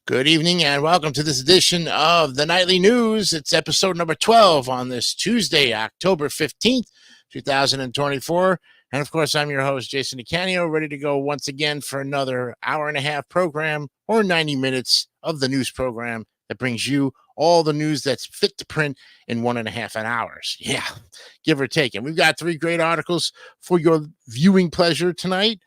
Good evening and welcome to this edition of the Nightly News. It's episode number 12 on this Tuesday, October 15th, 2024. And of course, I'm your host, Jason DeCanio, ready to go once again for another hour and a half program or 90 minutes of the news program that brings you all the news that's fit to print in 1.5 hours. Yeah, give or take. And we've got 3 great articles for your viewing pleasure tonight.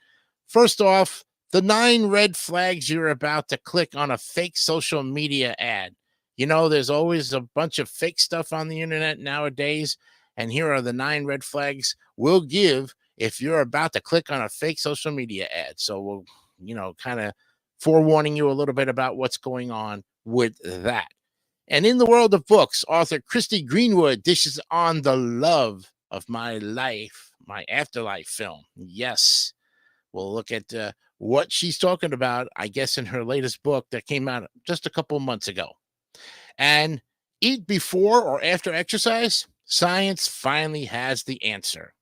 First off, the 9 red flags you're about to click on a fake social media ad. You know, there's always a bunch of fake stuff on the internet nowadays, and here are the 9 red flags we'll give if you're about to click on a fake social media ad. So we'll, kind of forewarning you a little bit about what's going on with that. And in the world of books, author Christy Greenwood dishes on the love of my life, my afterlife film. Yes. We'll look at what she's talking about, I guess, in her latest book that came out just a couple of months ago. And eat before or after exercise? Science finally has the answer.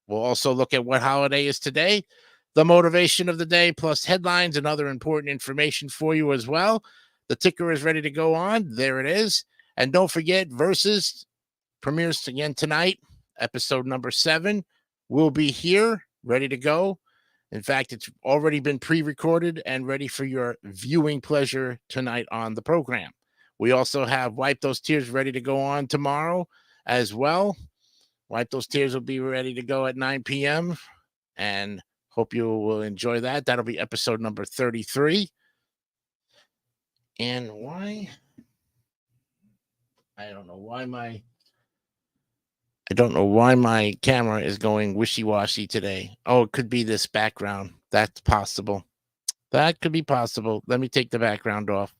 We'll also look at what holiday is today, the motivation of the day, plus headlines and other important information for you as well. The ticker is ready to go on. There it is. And don't forget, Versus premieres again tonight. Episode number 7 will be here, ready to go. In fact, it's already been pre-recorded and ready for your viewing pleasure tonight on the program. We also have Wipe Those Tears ready to go on tomorrow as well. Wipe Those Tears will be ready to go at 9 p.m. and hope you will enjoy that. That'll be episode number 33. And why? I don't know why my camera is going wishy-washy today. Oh, it could be this background. That's possible. That could be possible. Let me take the background off.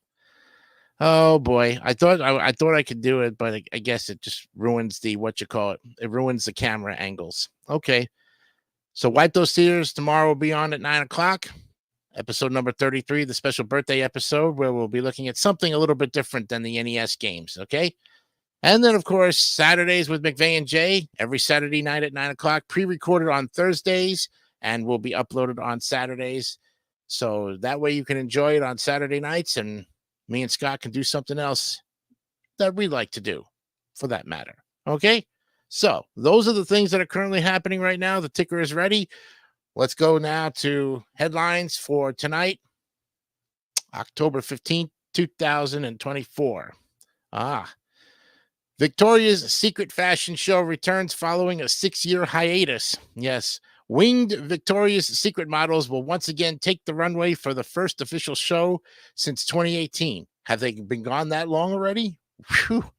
Oh boy, I thought I could do it, but I guess it just ruins the It ruins the camera angles. Okay, so Wipe Those Tears tomorrow will be on at 9:00. Episode number 33, the special birthday episode, where we'll be looking at something a little bit different than the NES games. Okay. And then, of course, Saturdays with Wjay and Wjay, every Saturday night at 9:00, pre-recorded on Thursdays and will be uploaded on Saturdays. So that way you can enjoy it on Saturday nights, and me and Scott can do something else that we like to do, for that matter. Okay? So those are the things that are currently happening right now. The ticker is ready. Let's go now to headlines for tonight, October 15th, 2024. Victoria's Secret fashion show returns following a 6-year hiatus. Yes, winged Victoria's Secret models will once again take the runway for the first official show since 2018. Have they been gone that long already? Whew.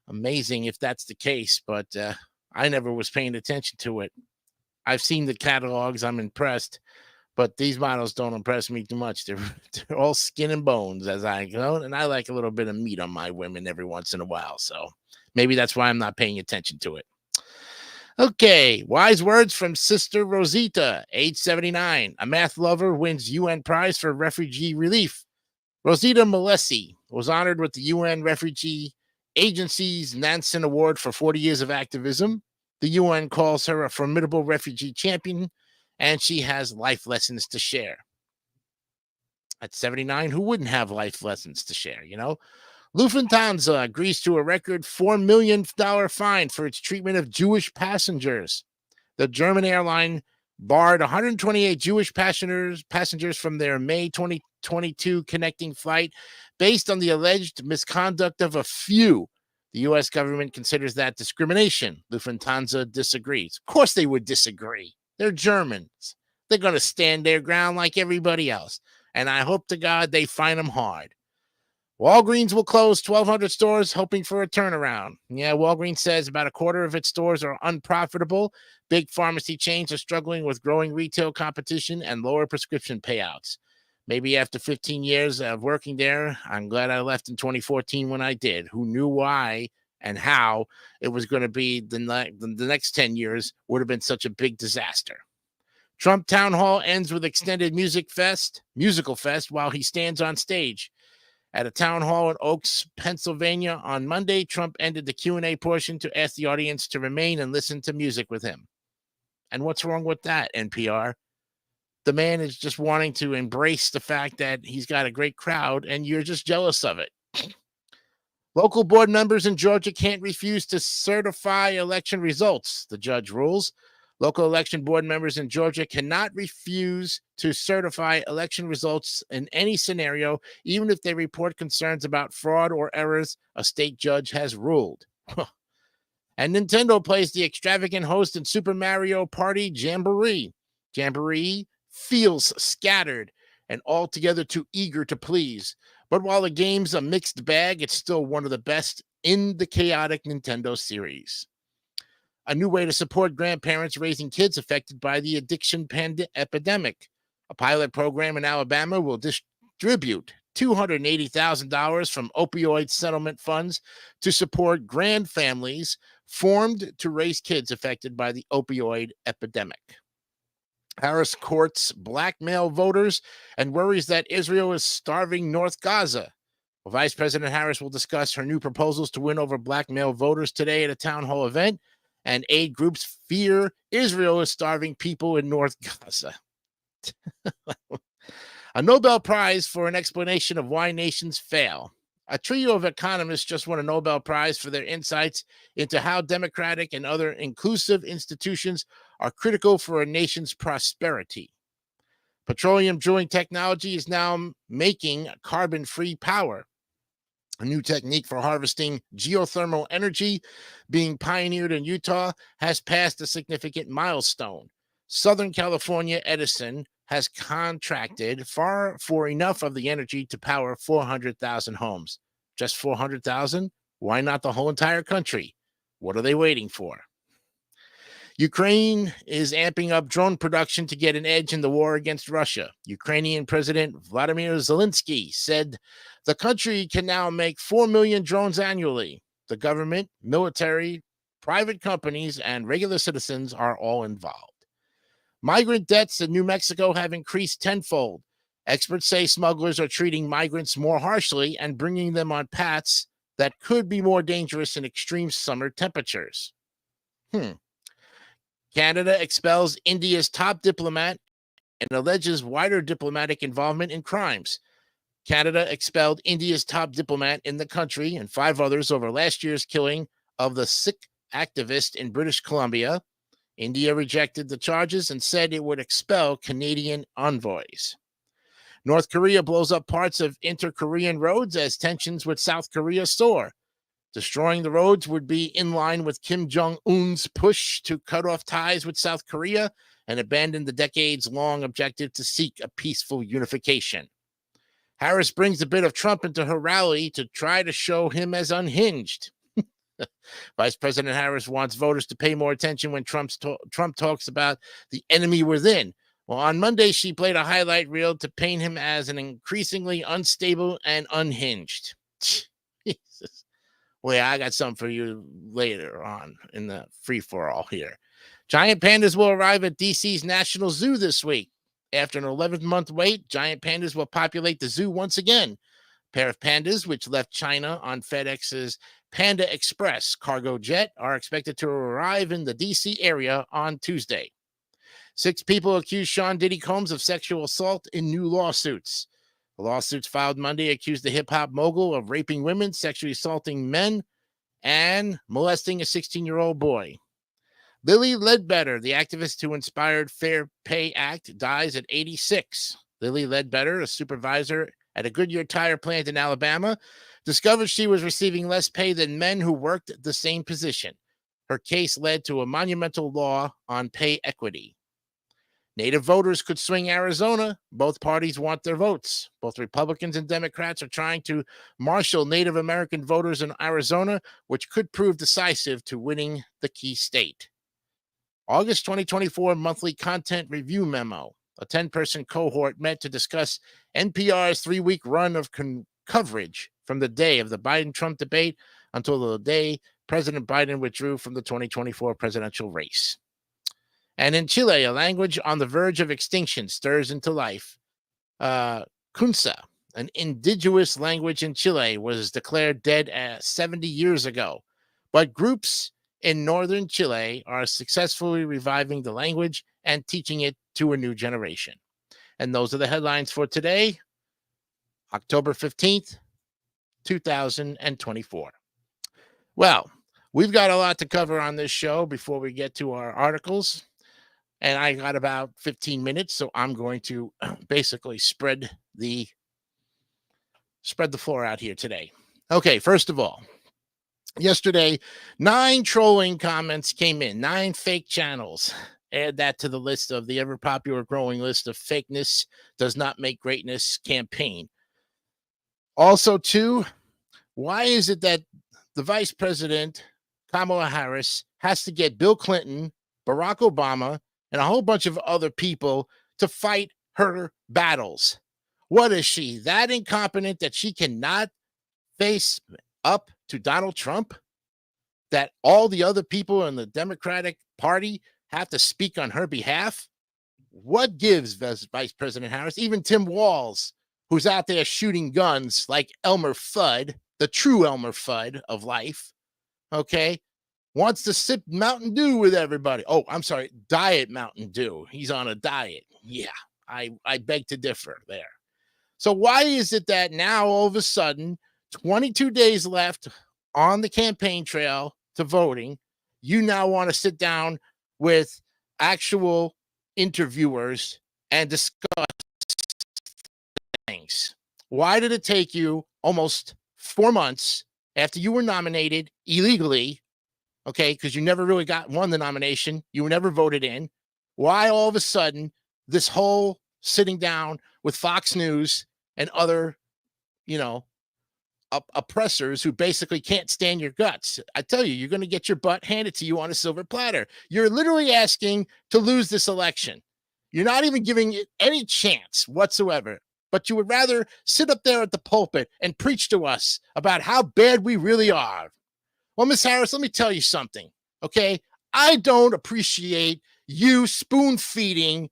Amazing if that's the case, but I never was paying attention to it. I've seen the catalogs. I'm impressed, but these models don't impress me too much. They're all skin and bones, as I go, and I like a little bit of meat on my women every once in a while, so maybe that's why I'm not paying attention to it. Okay, wise words from Sister Rosita, age 79. A math lover wins UN prize for refugee relief. Rosita Malesi was honored with the UN Refugee Agency's Nansen Award for 40 years of activism. The UN calls her a formidable refugee champion, and she has life lessons to share. At 79, who wouldn't have life lessons to share, Lufthansa agrees to a record $4 million fine for its treatment of Jewish passengers. The German airline barred 128 Jewish passengers from their May 2022 connecting flight based on the alleged misconduct of a few. The U.S. government considers that discrimination. Lufthansa disagrees. Of course they would disagree. They're Germans. They're going to stand their ground like everybody else. And I hope to God they find them hard. Walgreens will close 1,200 stores, hoping for a turnaround. Yeah, Walgreens says about a quarter of its stores are unprofitable. Big pharmacy chains are struggling with growing retail competition and lower prescription payouts. Maybe after 15 years of working there, I'm glad I left in 2014 when I did. Who knew why and how it was going to be the next 10 years would have been such a big disaster. Trump town hall ends with extended musical fest while he stands on stage. At a town hall in Oaks, Pennsylvania on Monday, Trump ended the Q&A portion to ask the audience to remain and listen to music with him. And what's wrong with that, NPR? the man is just wanting to embrace the fact that he's got a great crowd and you're just jealous of it. Local board members in Georgia can't refuse to certify election results, the judge rules. Local election board members in Georgia cannot refuse to certify election results in any scenario, even if they report concerns about fraud or errors, a state judge has ruled. And Nintendo plays the extravagant host in Super Mario Party Jamboree. Jamboree feels scattered and altogether too eager to please. But while the game's a mixed bag, it's still one of the best in the chaotic Nintendo series. A new way to support grandparents raising kids affected by the addiction epidemic. A pilot program in Alabama will distribute $280,000 from opioid settlement funds to support grand families formed to raise kids affected by the opioid epidemic. Harris courts blackmail voters and worries that Israel is starving North Gaza. Well, Vice President Harris will discuss her new proposals to win over blackmail voters today at a town hall event, and aid groups fear Israel is starving people in North Gaza. A Nobel Prize for an explanation of why nations fail. A trio of economists just won a Nobel Prize for their insights into how democratic and other inclusive institutions are critical for a nation's prosperity. Petroleum drilling technology is now making carbon-free power. A new technique for harvesting geothermal energy being pioneered in Utah has passed a significant milestone. Southern California Edison has contracted for enough of the energy to power 400,000 homes. Just 400,000? Why not the whole entire country? What are they waiting for? Ukraine is amping up drone production to get an edge in the war against Russia. Ukrainian President Vladimir Zelensky said the country can now make 4 million drones annually. The government, military, private companies, and regular citizens are all involved. Migrant deaths in New Mexico have increased tenfold. Experts say smugglers are treating migrants more harshly and bringing them on paths that could be more dangerous in extreme summer temperatures. Canada expels India's top diplomat and alleges wider diplomatic involvement in crimes. Canada expelled India's top diplomat in the country and 5 others over last year's killing of the Sikh activist in British Columbia. India rejected the charges and said it would expel Canadian envoys. North Korea blows up parts of inter-Korean roads as tensions with South Korea soar. Destroying the roads would be in line with Kim Jong-un's push to cut off ties with South Korea and abandon the decades-long objective to seek a peaceful unification. Harris brings a bit of Trump into her rally to try to show him as unhinged. Vice President Harris wants voters to pay more attention when Trump talks about the enemy within. Well, on Monday, she played a highlight reel to paint him as an increasingly unstable and unhinged. Jesus. Well, yeah, I got something for you later on in the free-for-all here. Giant pandas will arrive at DC's National Zoo this week. After an 11-month wait, giant pandas will populate the zoo once again. A pair of pandas, which left China on FedEx's Panda Express cargo jet, are expected to arrive in the DC area on Tuesday. 6 people accuse Sean Diddy Combs of sexual assault in new lawsuits. The lawsuits filed Monday accused the hip-hop mogul of raping women, sexually assaulting men, and molesting a 16-year-old boy. Lilly Ledbetter, the activist who inspired Fair Pay Act, dies at 86. Lilly Ledbetter, a supervisor at a Goodyear tire plant in Alabama, discovered she was receiving less pay than men who worked the same position. Her case led to a monumental law on pay equity. Native voters could swing Arizona. Both parties want their votes. Both Republicans and Democrats are trying to marshal Native American voters in Arizona, which could prove decisive to winning the key state. August 2024 monthly content review memo. A 10-person cohort met to discuss NPR's 3-week run of coverage from the day of the Biden-Trump debate until the day President Biden withdrew from the 2024 presidential race. And in Chile, a language on the verge of extinction stirs into life. Kunsa, an indigenous language in Chile, was declared dead 70 years ago. But groups in northern Chile are successfully reviving the language and teaching it to a new generation. And those are the headlines for today, October 15th, 2024. Well, we've got a lot to cover on this show before we get to our articles. And I got about 15 minutes, so I'm going to basically spread the floor out here today. Okay, first of all, yesterday, 9 trolling comments came in, 9 fake channels. Add that to the list of the ever popular growing list of fakeness does not make greatness campaign. Also, too, why is it that the vice president, Kamala Harris, has to get Bill Clinton, Barack Obama, and a whole bunch of other people to fight her battles? What is she, that incompetent that she cannot face up to Donald Trump? That all the other people in the Democratic Party have to speak on her behalf? What gives Vice President Harris, even Tim Walz, who's out there shooting guns like Elmer Fudd, the true Elmer Fudd of life, okay, wants to sip Mountain Dew with everybody. Oh, I'm sorry, Diet Mountain Dew. He's on a diet. Yeah, I beg to differ there. So why is it that now all of a sudden, 22 days left on the campaign trail to voting, you now want to sit down with actual interviewers and discuss things? Why did it take you almost 4 months after you were nominated illegally? Okay, because you never really won the nomination. You were never voted in. Why all of a sudden this whole sitting down with Fox News and other, oppressors who basically can't stand your guts? I tell you, you're going to get your butt handed to you on a silver platter. You're literally asking to lose this election. You're not even giving it any chance whatsoever, but you would rather sit up there at the pulpit and preach to us about how bad we really are. Well, Miss Harris, let me tell you something, okay? I don't appreciate you spoon feeding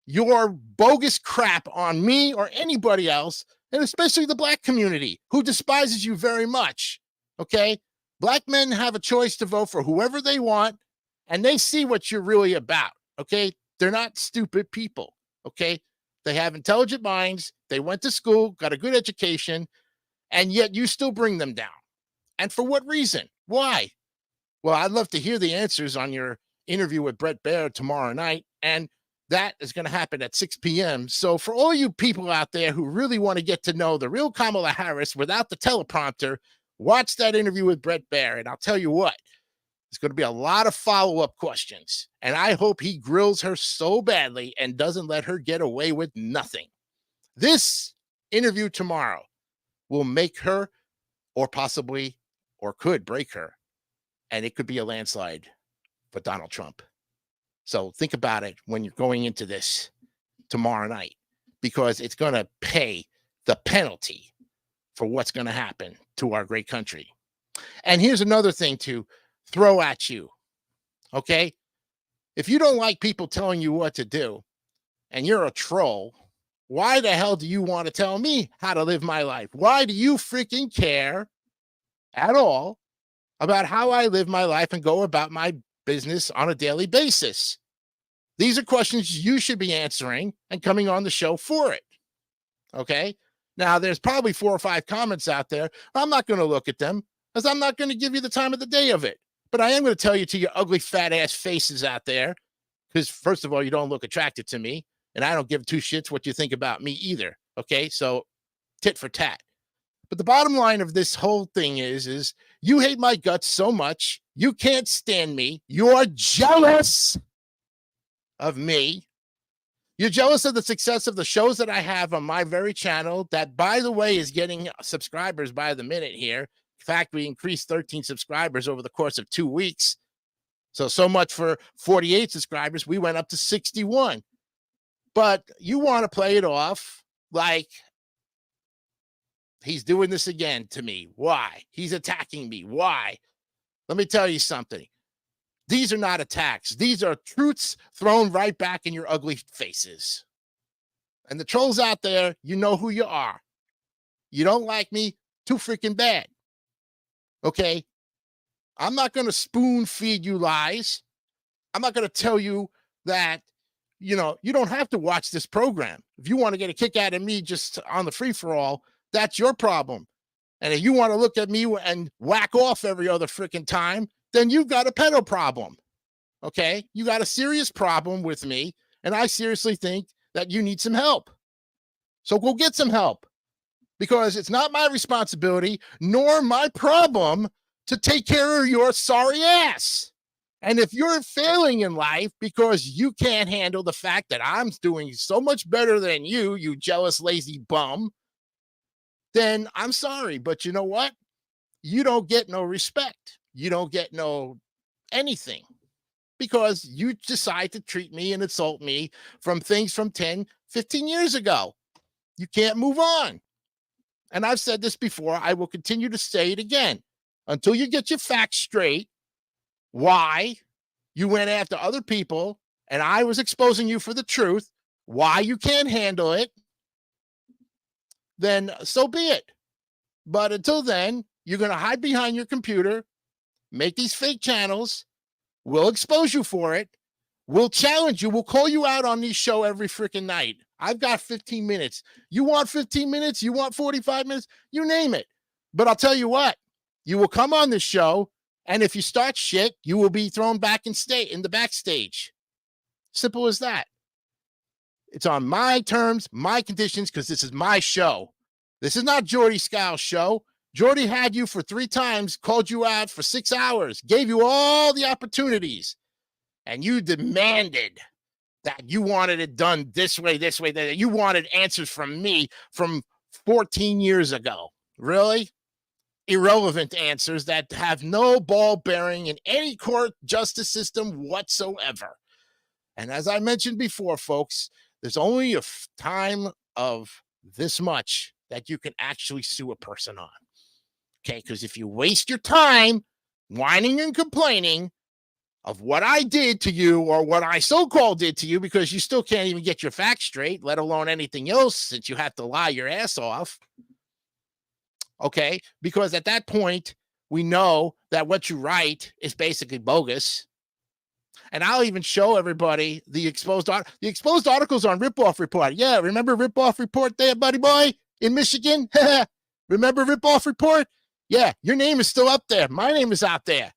your bogus crap on me or anybody else, and especially the black community who despises you very much, okay? Black men have a choice to vote for whoever they want, and they see what you're really about, okay? They're not stupid people, okay? They have intelligent minds. They went to school, got a good education, and yet you still bring them down. And for what reason? Why? Well, I'd love to hear the answers on your interview with Brett Baer tomorrow night, and that is going to happen at 6 p.m. So for all you people out there who really want to get to know the real Kamala Harris without the teleprompter, watch that interview with Brett Baer, and I'll tell you what, there's going to be a lot of follow-up questions, and I hope he grills her so badly and doesn't let her get away with nothing. This interview tomorrow will make her, or possibly, or could break her, and it could be a landslide for Donald Trump. So think about it when you're going into this tomorrow night, because it's going to pay the penalty for what's going to happen to our great country. And here's another thing to throw at you, okay? If you don't like people telling you what to do and you're a troll, why the hell do you want to tell me how to live my life? Why do you freaking care at all about how I live my life and go about my business on a daily basis? These are questions you should be answering and coming on the show for it. Okay. Now, there's probably 4 or 5 comments out there. I'm not going to look at them because I'm not going to give you the time of the day of it. But I am going to tell you to your ugly fat ass faces out there, because first of all, you don't look attractive to me, and I don't give 2 shits what you think about me either. Okay. So tit for tat. But the bottom line of this whole thing is you hate my guts so much, you can't stand me. You're jealous of me. You're jealous of the success of the shows that I have on my very channel that, by the way, is getting subscribers by the minute here. In fact, we increased 13 subscribers over the course of 2 weeks. So much for 48 subscribers. We went up to 61. But you want to play it off like he's doing this again to me. Why? He's attacking me. Why? Let me tell you something. These are not attacks. These are truths thrown right back in your ugly faces. And the trolls out there, you know who you are. You don't like me, too freaking bad. Okay? I'm not going to spoon feed you lies. I'm not going to tell you that you don't have to watch this program. If you want to get a kick out of me just on the free-for-all, that's your problem. And if you want to look at me and whack off every other freaking time, then you've got a pedo problem. Okay? You got a serious problem with me, and I seriously think that you need some help. So go get some help, because it's not my responsibility nor my problem to take care of your sorry ass. And if you're failing in life because you can't handle the fact that I'm doing so much better than you jealous, lazy bum, then I'm sorry. But you know what? You don't get no respect. You don't get no anything, because you decide to treat me and insult me from things from 10, 15 years ago. You can't move on. And I've said this before. I will continue to say it again. Until you get your facts straight, why you went after other people and I was exposing you for the truth, why you can't handle it, then so be it. But until then, you're going to hide behind your computer, make these fake channels. We'll expose you for it. We'll challenge you. We'll call you out on this show every freaking night. I've got 15 minutes. You want 15 minutes? You want 45 minutes? You name it. But I'll tell you what, you will come on this show, and if you start shit, you will be thrown back in the backstage. Simple as that. It's on my terms, my conditions, because this is my show. This is not Jordy Scott's show. Jordy had you for 3 times, called you out for 6 hours, gave you all the opportunities, and you demanded that you wanted it done this way, that you wanted answers from me from 14 years ago. Really? Irrelevant answers that have no ball bearing in any court justice system whatsoever. And as I mentioned before, folks, there's only a time of this much that you can actually sue a person on. Okay, because if you waste your time whining and complaining of what I did to you or what I so-called did to you, because you still can't even get your facts straight, let alone anything else, since you have to lie your ass off. Okay, because at that point, we know that what you write is basically bogus. And I'll even show everybody the exposed articles on Ripoff Report. Yeah, remember Ripoff Report there, buddy boy, in Michigan? Remember Ripoff Report? Yeah, your name is still up there. My name is out there.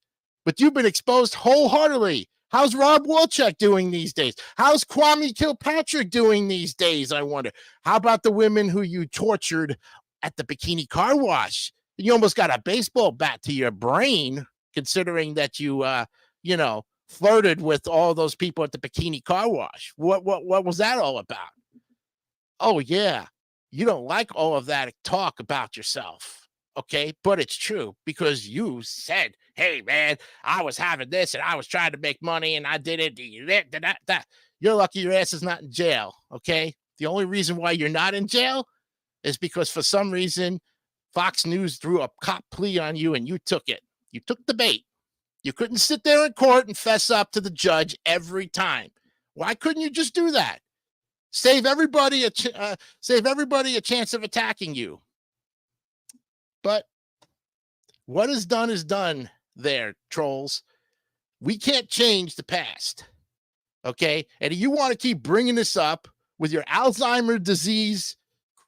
But you've been exposed wholeheartedly. How's Rob Walchuk doing these days? How's Kwame Kilpatrick doing these days, I wonder? How about the women who you tortured at the bikini car wash? You almost got a baseball bat to your brain, considering that you, flirted with all those people at the bikini car wash. What was that all about? Oh, yeah. You don't like all of that talk about yourself. Okay, but it's true, because you said, hey, man, I was having this and I was trying to make money and I did it. You're lucky your ass is not in jail. Okay, the only reason why you're not in jail is because for some reason Fox News threw a cop plea on you and you took it. You took the bait. You couldn't sit there in court and fess up to the judge every time. Why couldn't you just do that? Save everybody a chance of attacking you. But what is done there, trolls. We can't change the past. Okay? And if you want to keep bringing this up with your Alzheimer's disease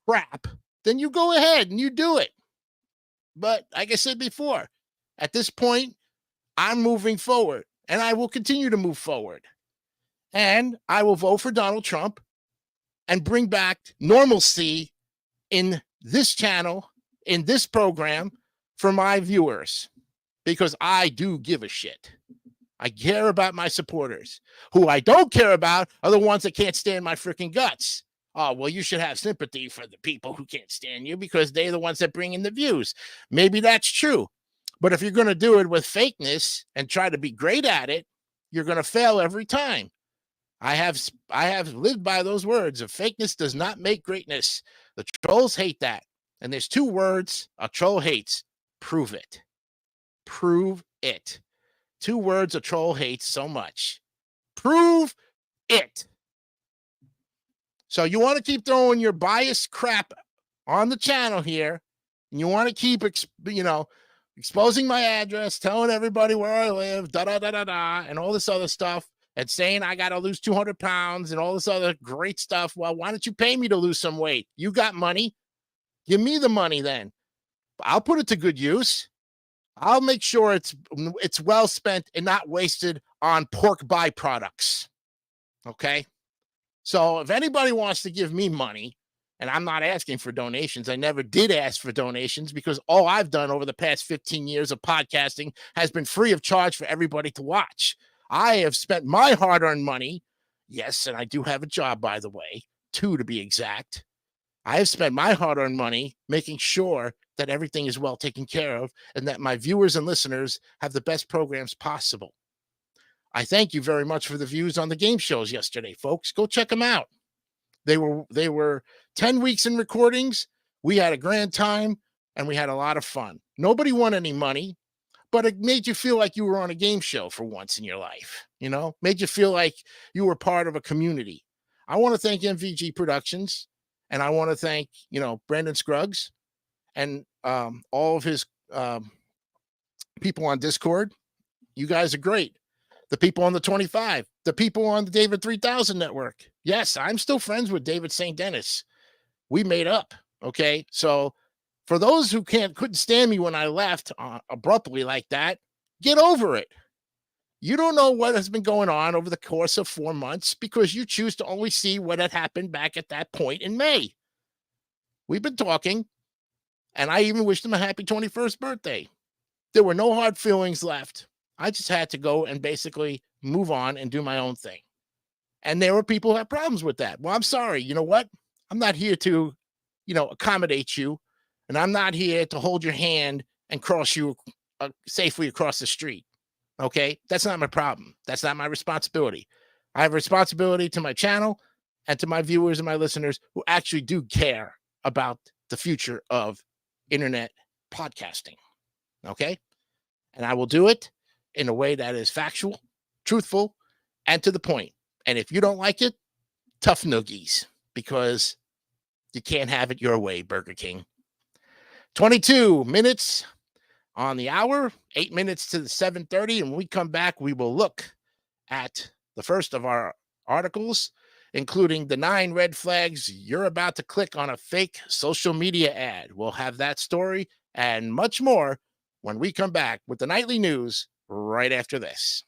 crap, then you go ahead and you do it. But like I said before, at this point, I'm moving forward, and I will continue to move forward. And I will vote for Donald Trump and bring back normalcy in this channel, in this program, for my viewers, because I do give a shit. I care about my supporters. Who I don't care about are the ones that can't stand my freaking guts. Oh, well, you should have sympathy for the people who can't stand you, because they're the ones that bring in the views. Maybe that's true. But if you're going to do it with fakeness and try to be great at it, you're going to fail every time. I have lived by those words. If fakeness does not make greatness. The trolls hate that. And there's 2 words a troll hates. Prove it. Prove it. 2 words a troll hates so much. Prove it. So you want to keep throwing your biased crap on the channel here, and you want to keep, exposing my address, telling everybody where I live, and all this other stuff. and saying I got to lose 200 pounds and all this other great stuff. Well, why don't you pay me to lose some weight? You got money. Give me the money then. I'll put it to good use. I'll make sure it's well spent and not wasted on pork byproducts. Okay? So if anybody wants to give me money, and I'm not asking for donations, I never did ask for donations because all I've done over the past 15 years of podcasting has been free of charge for everybody to watch. I have spent my hard-earned money. Yes, and I do have a job, by the way, 2 to be exact. I have spent my hard-earned money making sure that everything is well taken care of and that my viewers and listeners have the best programs possible. I thank you very much for the views on the game shows yesterday, folks. Go check them out. They were 10 weeks in recordings. We had a grand time and we had a lot of fun. Nobody won any money, but it made you feel like you were on a game show for once in your life. Made you feel like you were part of a community. I want to thank MVG Productions, and I want to thank, Brandon Scruggs and all of his people on Discord. You guys are great. The people on the 25, the people on the David 3000 network. Yes, I'm still friends with David St. Dennis. We made up. Okay. So for those who couldn't stand me when I left abruptly like that, get over it. You don't know what has been going on over the course of 4 months because you choose to only see what had happened back at that point in May. We've been talking, and I even wished him a happy 21st birthday. There were no hard feelings left. I just had to go and basically move on and do my own thing. And there were people who had problems with that. Well, I'm sorry. You know what? I'm not here to, accommodate you. And I'm not here to hold your hand and cross you safely across the street. Okay? That's not my problem. That's not my responsibility. I have a responsibility to my channel and to my viewers and my listeners who actually do care about the future of internet podcasting. Okay? And I will do it in a way that is factual, truthful, and to the point. And if you don't like it, tough noogies, because you can't have it your way, Burger King. 22 minutes on the hour, 8 minutes to the 7:30. And when we come back, we will look at the first of our articles, including the 9 red flags you're about to click on a fake social media ad. We'll have that story and much more when we come back with the nightly news right after this.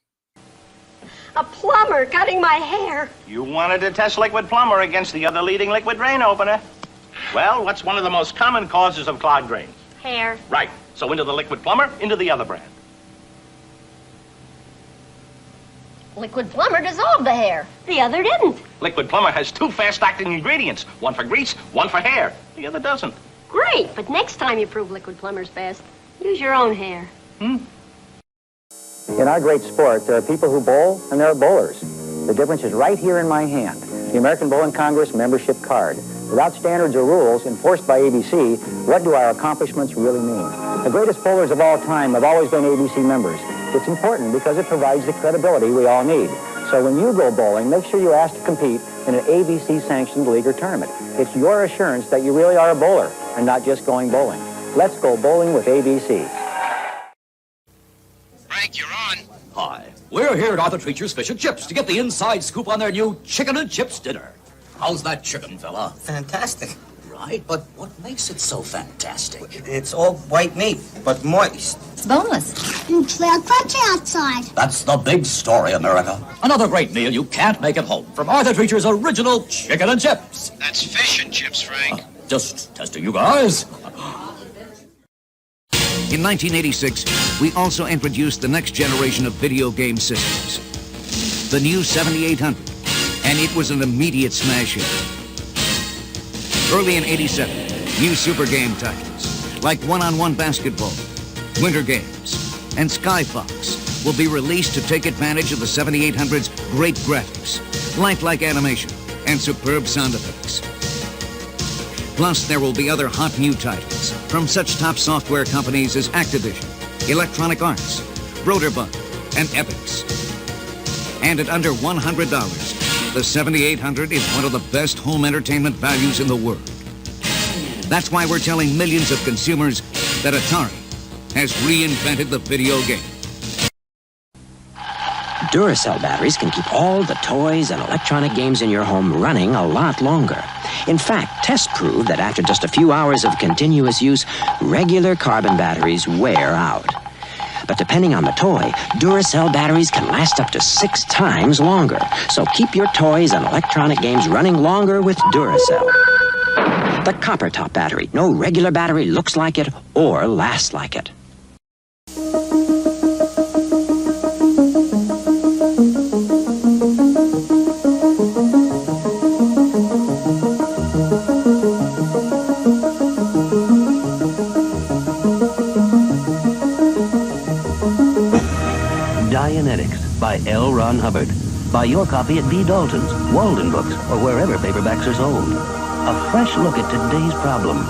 A plumber cutting my hair. You wanted to test liquid plumber against the other leading liquid drain opener. Well, what's one of the most common causes of clogged drains? Hair. Right. So into the liquid plumber, into the other brand. Liquid plumber dissolved the hair. The other didn't. Liquid plumber has 2 fast-acting ingredients. One for grease, one for hair. The other doesn't. Great, but next time you prove liquid plumber's best, use your own hair. In our great sport, there are people who bowl and there are bowlers. The difference is right here in my hand, the American Bowling Congress membership card. Without standards or rules enforced by ABC, what do our accomplishments really mean? The greatest bowlers of all time have always been ABC members. It's important because it provides the credibility we all need. So when you go bowling, make sure you ask to compete in an ABC-sanctioned league or tournament. It's your assurance that you really are a bowler and not just going bowling. Let's go bowling with ABC. Frank, you're on. Hi, we're here at Arthur Treacher's Fish and Chips to get the inside scoop on their new chicken and chips dinner. How's that chicken, fella? Fantastic. Right, but what makes it so fantastic? It's all white meat, but moist. It's boneless. It's real crunchy outside. That's the big story, America. Another great meal you can't make at home from Arthur Treacher's original chicken and chips. That's fish and chips, Frank. Just testing you guys. In 1986, we also introduced the next generation of video game systems, the new 7800, and it was an immediate smash hit. Early in 87, new super game titles like one-on-one basketball, Winter Games, and Skyfox will be released to take advantage of the 7800's great graphics, lifelike animation, and superb sound effects. Plus, there will be other hot new titles from such top software companies as Activision, Electronic Arts, Broderbund, and Epix. And at under $100, the 7800 is one of the best home entertainment values in the world. That's why we're telling millions of consumers that Atari has reinvented the video game. Duracell batteries can keep all the toys and electronic games in your home running a lot longer. In fact, tests prove that after just a few hours of continuous use, regular carbon batteries wear out. But depending on the toy, Duracell batteries can last up to 6 times longer. So keep your toys and electronic games running longer with Duracell. The copper top battery. No regular battery looks like it or lasts like it. Dianetics by L. Ron Hubbard. Buy your copy at B. Dalton's, Walden Books, or wherever paperbacks are sold. A fresh look at today's problems.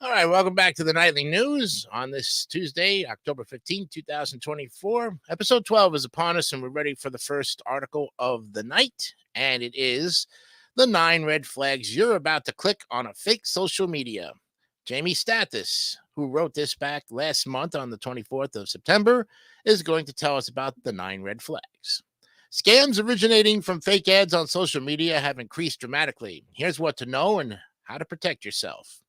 All right, welcome back to the Nightly News on this Tuesday, October 15th, 2024. Episode 12 is upon us, and we're ready for the first article of the night, and it is the 9 red flags you're about to click on a fake social media. Jamie Stathis, who wrote this back last month on the 24th of September, is going to tell us about the 9 red flags. Scams originating from fake ads on social media have increased dramatically. Here's what to know and how to protect yourself.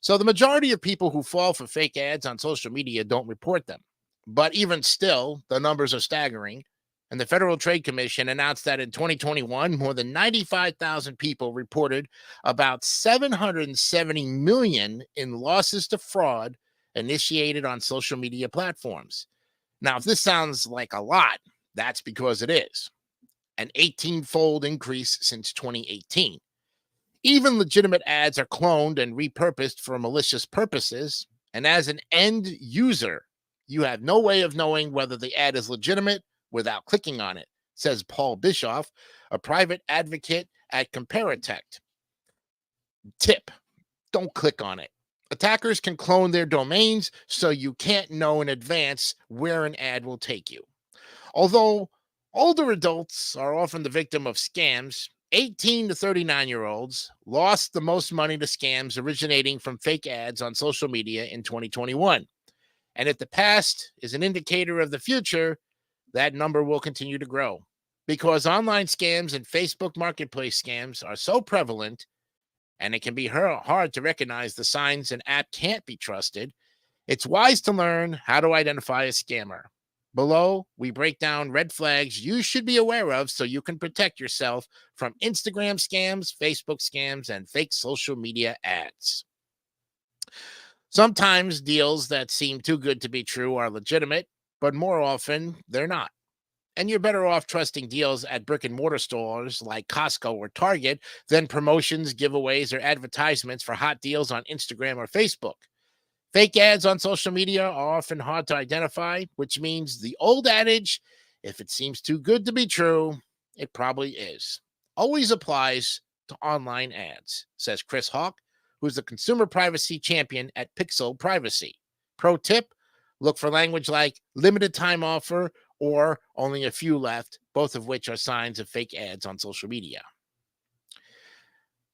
So the majority of people who fall for fake ads on social media don't report them. But even still, the numbers are staggering. And the Federal Trade Commission announced that in 2021, more than 95,000 people reported about $770 million in losses to fraud initiated on social media platforms. Now, if this sounds like a lot, that's because it is. An 18-fold increase since 2018. Even legitimate ads are cloned and repurposed for malicious purposes. And as an end user, you have no way of knowing whether the ad is legitimate without clicking on it, says Paul Bischoff, a private advocate at Comparatect. Tip: don't click on it. Attackers can clone their domains, so you can't know in advance where an ad will take you. Although older adults are often the victim of scams, 18 to 39-year-olds lost the most money to scams originating from fake ads on social media in 2021. And if the past is an indicator of the future, that number will continue to grow because online scams and Facebook marketplace scams are so prevalent, and it can be hard to recognize the signs an app can't be trusted. It's wise to learn how to identify a scammer. Below, we break down red flags you should be aware of so you can protect yourself from Instagram scams, Facebook scams, and fake social media ads. Sometimes deals that seem too good to be true are legitimate, but more often they're not. And you're better off trusting deals at brick and mortar stores like Costco or Target than promotions, giveaways, or advertisements for hot deals on Instagram or Facebook. Fake ads on social media are often hard to identify, which means the old adage, if it seems too good to be true, it probably is, always applies to online ads, says Chris Hawk, who's the consumer privacy champion at Pixel Privacy. Pro tip: look for language like limited time offer or only a few left, both of which are signs of fake ads on social media.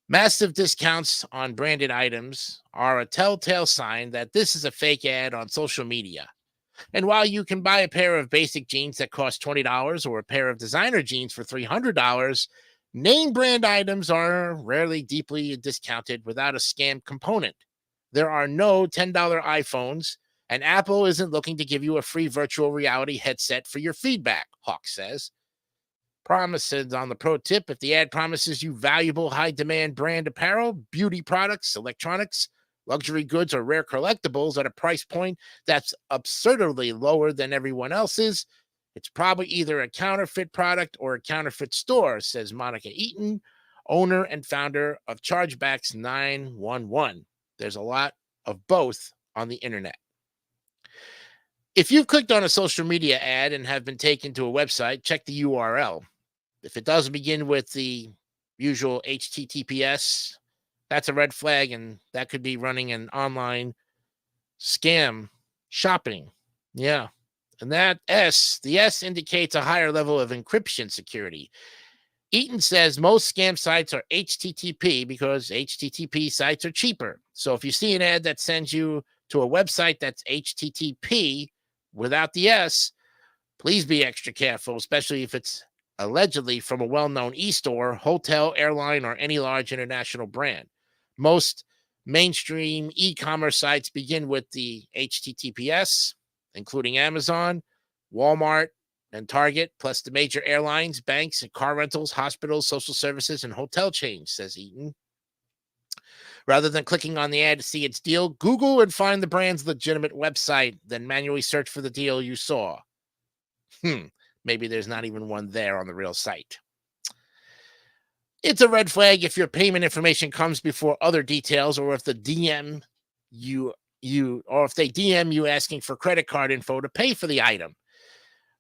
Massive discounts on branded items are a telltale sign that this is a fake ad on social media. And while you can buy a pair of basic jeans that cost $20 or a pair of designer jeans for $300, name brand items are rarely deeply discounted without a scam component. There are no $10 iPhones, and Apple isn't looking to give you a free virtual reality headset for your feedback, Hawk says. Promises on the pro tip: if the ad promises you valuable high-demand brand apparel, beauty products, electronics, luxury goods, or rare collectibles at a price point that's absurdly lower than everyone else's, it's probably either a counterfeit product or a counterfeit store, says Monica Eaton, owner and founder of Chargebacks 911. There's a lot of both on the internet. If you've clicked on a social media ad and have been taken to a website, check the URL. If it doesn't begin with the usual HTTPS, that's a red flag, and that could be running an online scam shopping. Yeah. And the S indicates a higher level of encryption security. Eaton says most scam sites are HTTP because HTTP sites are cheaper. So if you see an ad that sends you to a website that's HTTP without the S, Please be extra careful, especially if it's allegedly from a well-known e-store, hotel, airline, or any large international brand. Most mainstream e-commerce sites begin with the HTTPS, including Amazon, Walmart, and Target, plus the major airlines, banks, and car rentals, hospitals, social services, and hotel chains, says Eaton. Rather than clicking on the ad to see its deal, Google and find the brand's legitimate website, then manually search for the deal you saw. Maybe there's not even one there on the real site. It's a red flag if your payment information comes before other details, or if the DM or if they DM you asking for credit card info to pay for the item.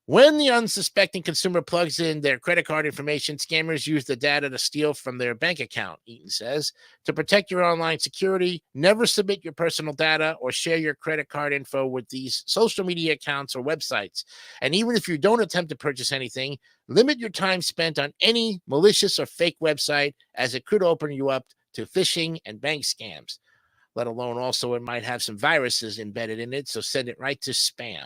When the unsuspecting consumer plugs in their credit card information, scammers use the data to steal from their bank account, Eaton says. To protect your online security, never submit your personal data or share your credit card info with these social media accounts or websites. And even if you don't attempt to purchase anything, limit your time spent on any malicious or fake website, as it could open you up to phishing and bank scams. Let alone also it might have some viruses embedded in it, so send it right to spam.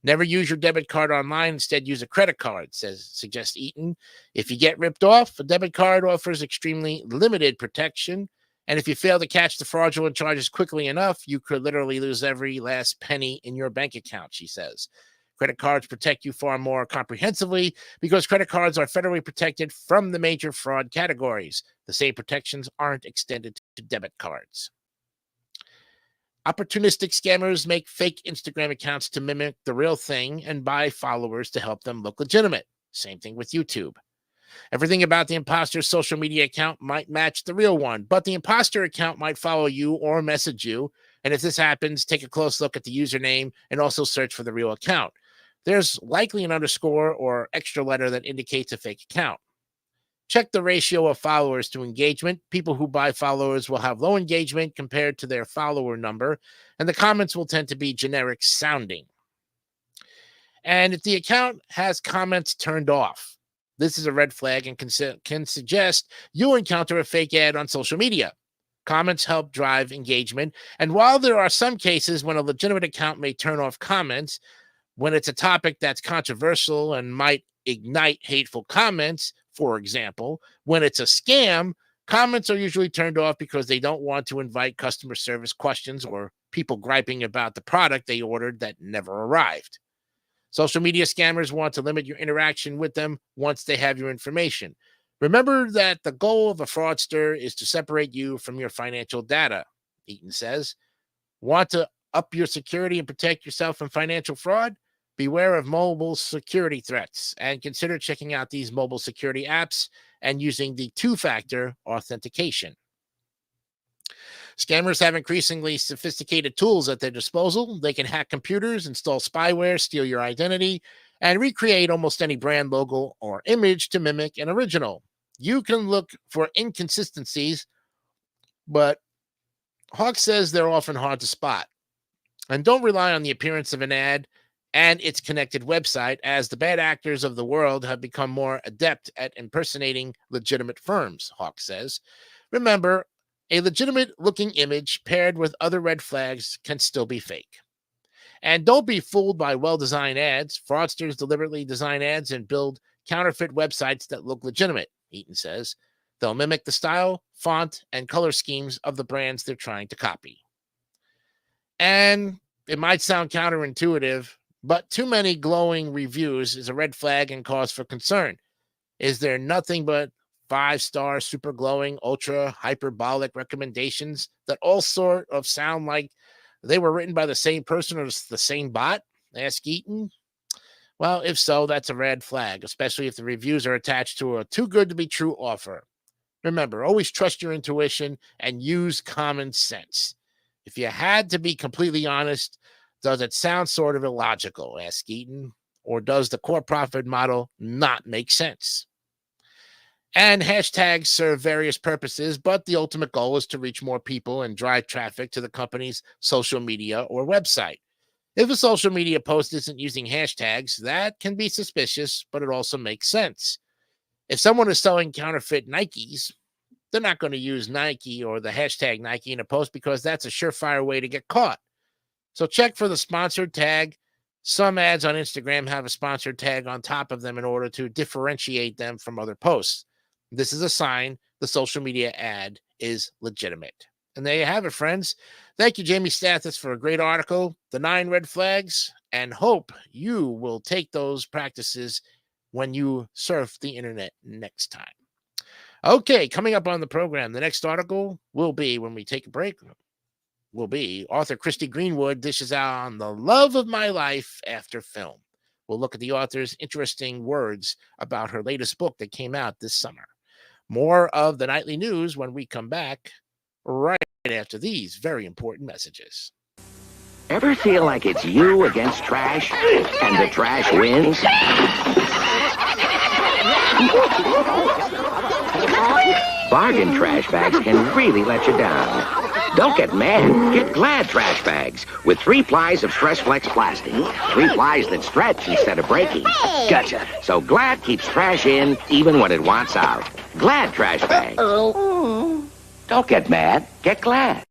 Never use your debit card online. Instead, use a credit card, suggests Eaton. If you get ripped off, a debit card offers extremely limited protection. And if you fail to catch the fraudulent charges quickly enough, you could literally lose every last penny in your bank account, she says. Credit cards protect you far more comprehensively because credit cards are federally protected from the major fraud categories. The same protections aren't extended to debit cards. Opportunistic scammers make fake Instagram accounts to mimic the real thing and buy followers to help them look legitimate. Same thing with YouTube. Everything about the imposter's social media account might match the real one, but the imposter account might follow you or message you. And if this happens, take a close look at the username and also search for the real account. There's likely an underscore or extra letter that indicates a fake account. Check the ratio of followers to engagement. People who buy followers will have low engagement compared to their follower number, and the comments will tend to be generic sounding. And if the account has comments turned off, this is a red flag and can suggest you'll encounter a fake ad on social media. Comments help drive engagement, and while there are some cases when a legitimate account may turn off comments, when it's a topic that's controversial and might ignite hateful comments, for example, when it's a scam, comments are usually turned off because they don't want to invite customer service questions or people griping about the product they ordered that never arrived. Social media scammers want to limit your interaction with them once they have your information. Remember that the goal of a fraudster is to separate you from your financial data, Eaton says. Want to up your security and protect yourself from financial fraud? Beware of mobile security threats and consider checking out these mobile security apps and using the two-factor authentication. Scammers have increasingly sophisticated tools at their disposal. They can hack computers, install spyware, steal your identity, and recreate almost any brand logo or image to mimic an original. You can look for inconsistencies, but Hawk says they're often hard to spot. And don't rely on the appearance of an ad and its connected website, as the bad actors of the world have become more adept at impersonating legitimate firms, Hawk says. Remember, a legitimate-looking image paired with other red flags can still be fake. And don't be fooled by well-designed ads. Fraudsters deliberately design ads and build counterfeit websites that look legitimate, Eaton says. They'll mimic the style, font, and color schemes of the brands they're trying to copy. And it might sound counterintuitive, but too many glowing reviews is a red flag and cause for concern. Is there nothing but 5-star, super glowing, ultra hyperbolic recommendations that all sort of sound like they were written by the same person or the same bot? Ask Eaton. Well, if so, that's a red flag, especially if the reviews are attached to a too good to be true offer. Remember, always trust your intuition and use common sense. If you had to be completely honest, does it sound sort of illogical? Ask Eaton. Or does the core profit model not make sense? And hashtags serve various purposes, but the ultimate goal is to reach more people and drive traffic to the company's social media or website. If a social media post isn't using hashtags, that can be suspicious, but it also makes sense. If someone is selling counterfeit Nikes, they're not going to use Nike or the hashtag Nike in a post because that's a surefire way to get caught. So check for the sponsored tag Some ads on Instagram have a sponsored tag on top of them in order to differentiate them from other posts. This is a sign the social media ad is legitimate. And there you have it, friends. Thank you, Jamie Stathis, for a great article, The 9 Red Flags, and hope you will take those practices when you surf the internet next time. Okay, coming up on the program, the next article will be, when we take a break, will be author Christy Greenwood dishes out on the love of my life after film. We'll look at the author's interesting words about her latest book that came out this summer. More of the nightly news when we come back right after these very important messages. Ever feel like it's you against trash and the trash wins? Bargain trash bags can really let you down. Don't get mad. Get Glad trash bags with 3 plies of Stress Flex plastic. 3 plies that stretch instead of breaking. Gotcha. So Glad keeps trash in even when it wants out. Glad trash bags. Don't get mad. Get Glad.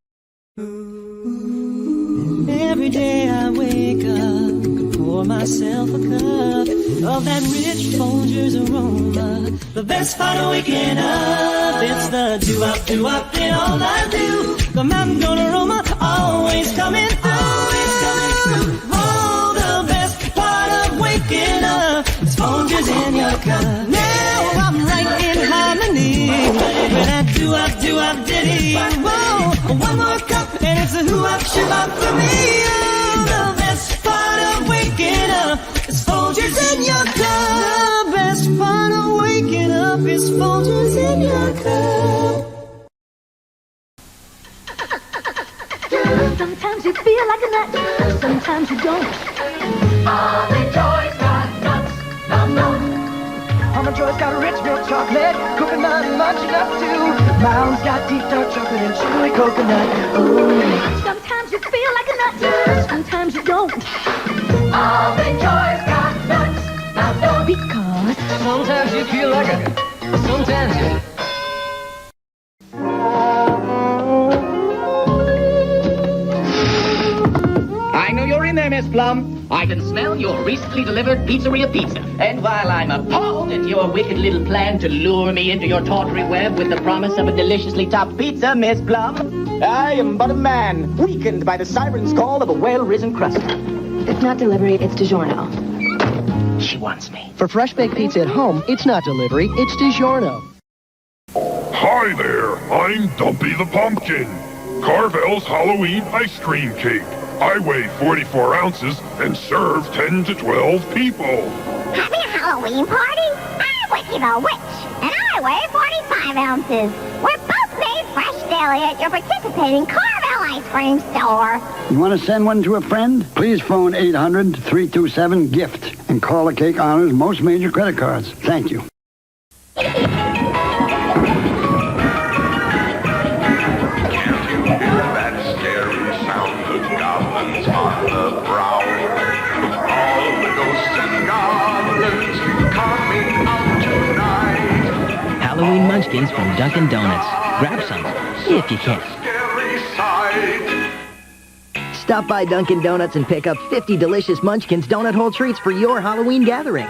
Every day I wake up, pour myself a cup of that rich Folgers aroma. The best part of waking up, it's the do-up in all I do. The mountain goat aroma, always coming through. Oh, the best part of waking up is Folgers in your cup. Now I'm right in harmony with that do-up ditty. Whoa, one more cup and it's a who-up shoo-up for me. Oh, the best part of waking up is Folgers in your cup. The best part of waking up is Folgers in your cup. Sometimes you feel like a nut, sometimes you don't. All the joys got nuts, Almond Joy's got rich milk chocolate, coconut and munching up too. Mounds got deep dark chocolate and chewy coconut. Ooh. sometimes you feel like a nut, sometimes you don't. All the joys got nuts, now don't. Because sometimes you feel like a nut, sometimes you. I know you're in there, Miss Plum. I can smell your recently delivered pizzeria pizza. And while I'm appalled at your wicked little plan to lure me into your tawdry web with the promise of a deliciously topped pizza, Miss Plum, I am but a man, weakened by the siren's call of a well-risen crust. It's not delivery, it's DiGiorno. She wants me. For fresh baked pizza at home, it's not delivery, it's DiGiorno. Hi there, I'm Dumpy the Pumpkin. Carvel's Halloween ice cream cake. I weigh 44 ounces and serve 10 to 12 people. Having a Halloween party? I'm Wiki the Witch, and I weigh 45 ounces. We're both made fresh daily at your participating Carvel ice cream store. You want to send one to a friend? Please phone 800-327-GIFT and call the Cake Honors most major credit cards. Thank you. On the prowl, all the ghosts and goblins coming out tonight. Halloween munchkins from Dunkin' Donuts. Grab some, if you can. Stop by Dunkin' Donuts and pick up 50 delicious Munchkins donut hole treats for your Halloween gathering.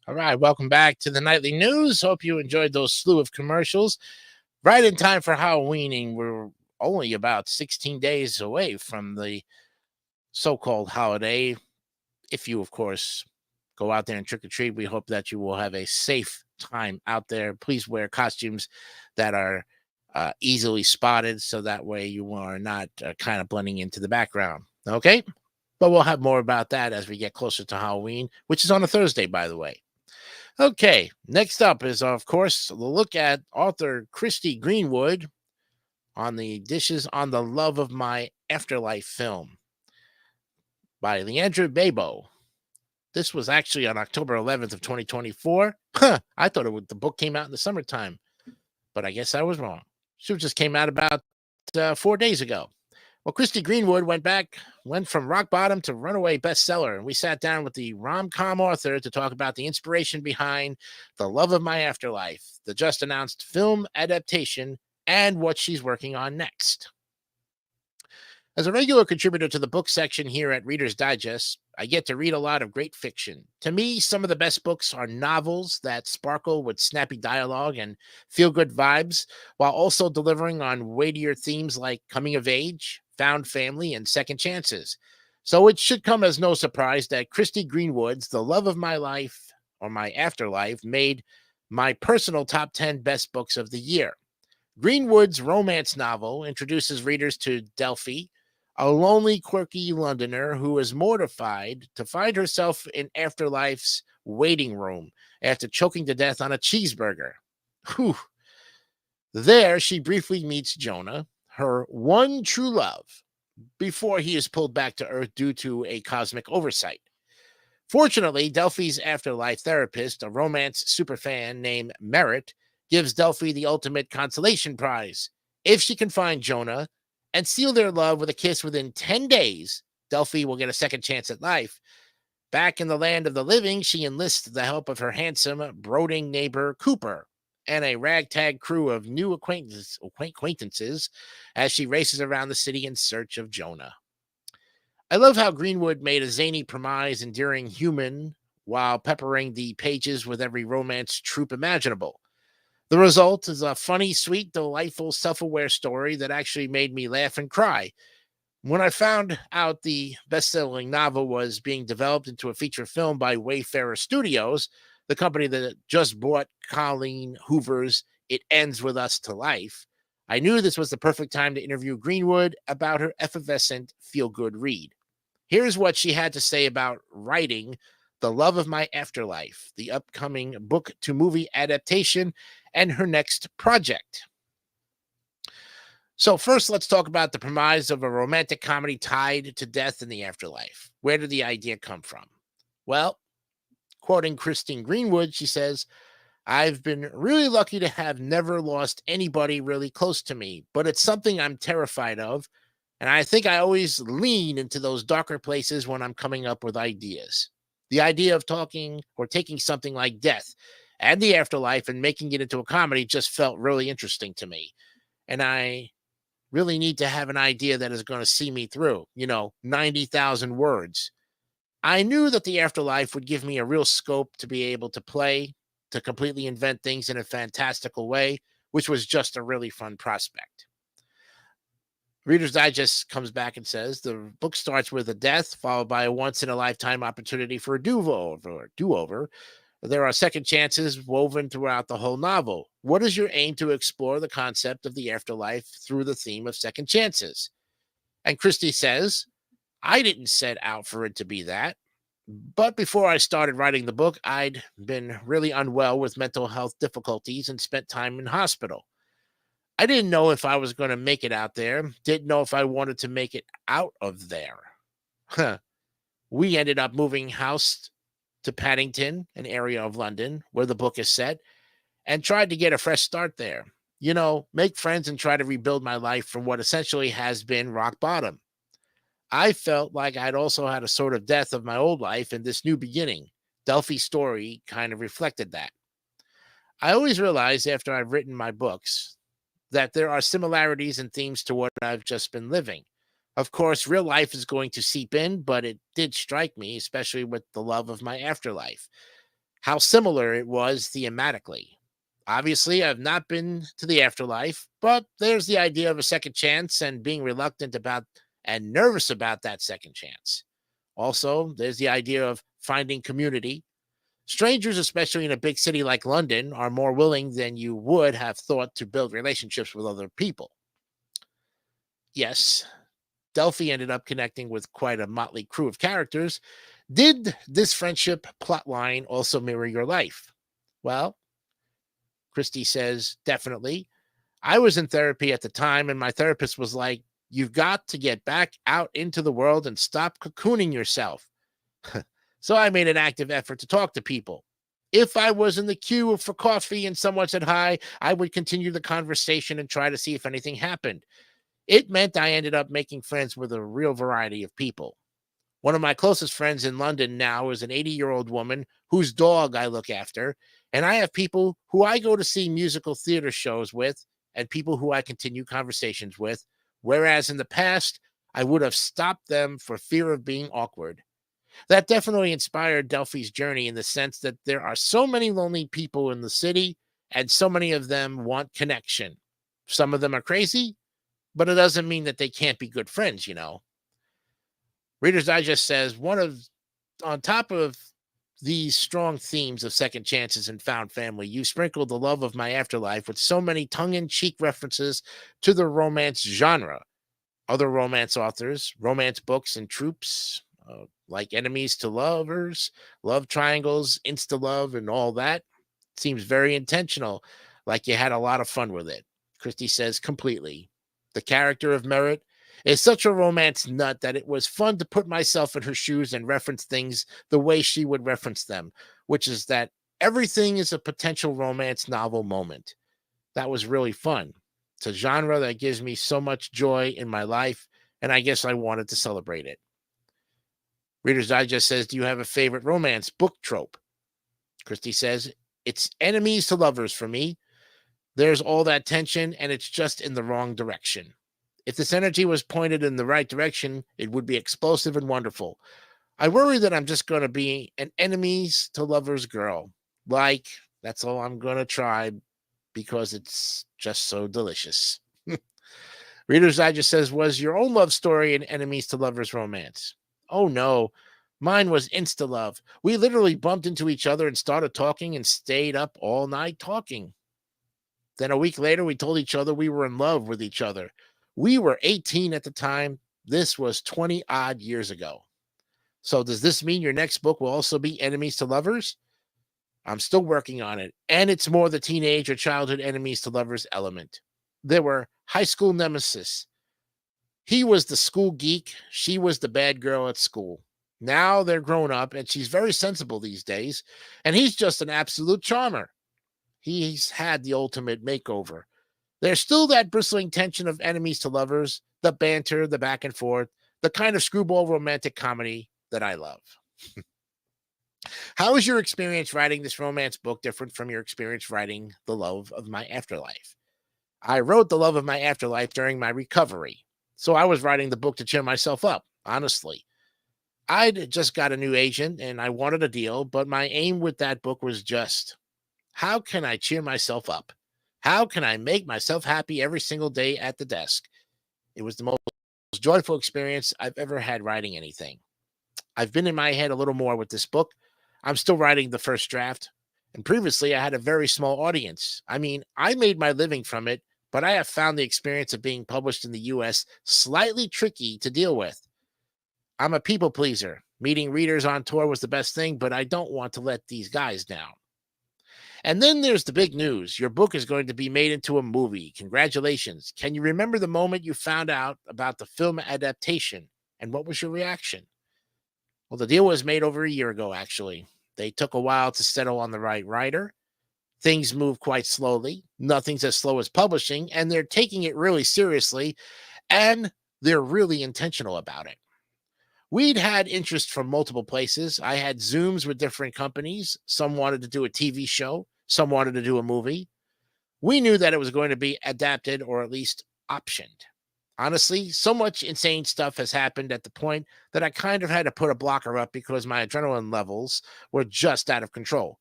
All right, welcome back to the Nightly News. Hope you enjoyed those slew of commercials. Right in time for Halloweening. We're only about 16 days away from the so-called holiday. If you, of course, go out there and trick-or-treat, we hope that you will have a safe time out there. Please wear costumes that are easily spotted, so that way you are not kind of blending into the background. Okay? But we'll have more about that as we get closer to Halloween, which is on a Thursday, by the way. Okay, next up is, of course, the look at author Christy Greenwood on the dishes on the love of my afterlife film by Leandra Babo. This was actually on October 11th of 2024. I thought the book came out in the summertime, but I guess I was wrong. She just came out about 4 days ago. Well, Christy Greenwood went from rock bottom to runaway bestseller, and we sat down with the rom-com author to talk about the inspiration behind The Love of My Afterlife, the just announced film adaptation, and what she's working on next. As a regular contributor to the book section here at Reader's Digest, I get to read a lot of great fiction. To me, some of the best books are novels that sparkle with snappy dialogue and feel good vibes, while also delivering on weightier themes like coming of age, found family, and second chances. So it should come as no surprise that Christy Greenwood's The Love of My Life, or My Afterlife, made my personal top 10 best books of the year. Greenwood's romance novel introduces readers to Delphi, a lonely, quirky Londoner who is mortified to find herself in Afterlife's waiting room after choking to death on a cheeseburger. Whew. There, she briefly meets Jonah, her one true love, before he is pulled back to Earth due to a cosmic oversight. Fortunately, Delphi's afterlife therapist, a romance superfan named Merritt, gives Delphi the ultimate consolation prize. If she can find Jonah and seal their love with a kiss within 10 days, Delphi will get a second chance at life. Back in the land of the living, she enlists the help of her handsome, brooding neighbor, Cooper, and a ragtag crew of new acquaintances as she races around the city in search of Jonah. I love how Greenwood made a zany, premise, endearing human while peppering the pages with every romance trope imaginable. The result is a funny, sweet, delightful, self-aware story that actually made me laugh and cry. When I found out the best-selling novel was being developed into a feature film by Wayfarer Studios, the company that just bought Colleen Hoover's It Ends With Us to Life, I knew this was the perfect time to interview Greenwood about her effervescent feel-good read. Here's what she had to say about writing The Love of My Afterlife, the upcoming book-to-movie adaptation, and her next project. So first, let's talk about the premise of a romantic comedy tied to death in the afterlife. Where did the idea come from? Well, quoting Christine Greenwood, she says, I've been really lucky to have never lost anybody really close to me, but it's something I'm terrified of, and I think I always lean into those darker places when I'm coming up with ideas. The idea of talking or taking something like death and the afterlife and making it into a comedy just felt really interesting to me. And I really need to have an idea that is going to see me through, 90,000 words. I knew that the afterlife would give me a real scope to be able to play, to completely invent things in a fantastical way, which was just a really fun prospect. Reader's Digest comes back and says the book starts with a death, followed by a once-in-a-lifetime opportunity for a do-over. There are second chances woven throughout the whole novel. What is your aim to explore the concept of the afterlife through the theme of second chances? And Christie says, I didn't set out for it to be that. But before I started writing the book, I'd been really unwell with mental health difficulties and spent time in hospital. I didn't know if I was going to make it out there. Didn't know if I wanted to make it out of there. We ended up moving house to Paddington, an area of London where the book is set, and tried to get a fresh start there. Make friends and try to rebuild my life from what essentially has been rock bottom. I felt like I'd also had a sort of death of my old life in this new beginning. Delphi's story kind of reflected that. I always realize after I've written my books that there are similarities and themes to what I've just been living. Of course, real life is going to seep in, but it did strike me, especially with The Love of My Afterlife, how similar it was thematically. Obviously, I've not been to the afterlife, but there's the idea of a second chance and being reluctant about and nervous about that second chance. Also, there's the idea of finding community. Strangers, especially in a big city like London, are more willing than you would have thought to build relationships with other people. Yes, Delphi ended up connecting with quite a motley crew of characters. Did this friendship plotline also mirror your life? Well, Christie says, definitely. I was in therapy at the time, and my therapist was like, you've got to get back out into the world and stop cocooning yourself. So I made an active effort to talk to people. If I was in the queue for coffee and someone said hi, I would continue the conversation and try to see if anything happened. It meant I ended up making friends with a real variety of people. One of my closest friends in London now is an 80-year-old woman whose dog I look after, and I have people who I go to see musical theater shows with and people who I continue conversations with, whereas in the past, I would have stopped them for fear of being awkward. That definitely inspired Delphi's journey in the sense that there are so many lonely people in the city, and so many of them want connection. Some of them are crazy, but it doesn't mean that they can't be good friends, you know. Reader's Digest says on top of these strong themes of second chances and found family, you sprinkled the love of my afterlife with so many tongue-in-cheek references to the romance genre. Other romance authors, romance books, and tropes like enemies to lovers, love triangles, insta love, and all that seems very intentional, like you had a lot of fun with it. Christie says completely. The character of Merritt is such a romance nut that it was fun to put myself in her shoes and reference things the way she would reference them, which is that everything is a potential romance novel moment. That was really fun. It's a genre that gives me so much joy in my life, and I guess I wanted to celebrate it. Reader's Digest says, do you have a favorite romance book trope? Christie says, it's enemies to lovers for me. There's all that tension, and it's just in the wrong direction. If this energy was pointed in the right direction, it would be explosive and wonderful. I worry that I'm just going to be an enemies to lovers girl. Like, that's all I'm going to try because it's just so delicious. Reader's Digest says, was your own love story an enemies to lovers romance? Oh, no. Mine was insta-love. We literally bumped into each other and started talking and stayed up all night talking. Then a week later, we told each other we were in love with each other. We were 18 at the time. This was 20-odd years ago. So does this mean your next book will also be enemies to lovers? I'm still working on it, and it's more the teenage or childhood enemies to lovers element. There were high school nemesis. He was the school geek. She was the bad girl at school. Now they're grown up, and she's very sensible these days, and he's just an absolute charmer. He's had the ultimate makeover. There's still that bristling tension of enemies to lovers, the banter, the back and forth, the kind of screwball romantic comedy that I love. How is your experience writing this romance book different from your experience writing The Love of My Afterlife? I wrote The Love of My Afterlife during my recovery, so I was writing the book to cheer myself up, honestly. I'd just got a new agent and I wanted a deal, but my aim with that book was just, how can I cheer myself up? How can I make myself happy every single day at the desk? It was the most joyful experience I've ever had writing anything. I've been in my head a little more with this book. I'm still writing the first draft, and previously I had a very small audience. I mean, I made my living from it, but I have found the experience of being published in the US slightly tricky to deal with. I'm a people pleaser. Meeting readers on tour was the best thing, but I don't want to let these guys down. And then there's the big news. Your book is going to be made into a movie. Congratulations. Can you remember the moment you found out about the film adaptation, and what was your reaction? Well, the deal was made over a year ago, actually. They took a while to settle on the right writer. Things move quite slowly. Nothing's as slow as publishing, and they're taking it really seriously, and they're really intentional about it. We'd had interest from multiple places. I had Zooms with different companies. Some wanted to do a TV show. Some wanted to do a movie. We knew that it was going to be adapted or at least optioned. Honestly, so much insane stuff has happened at the point that I kind of had to put a blocker up because my adrenaline levels were just out of control.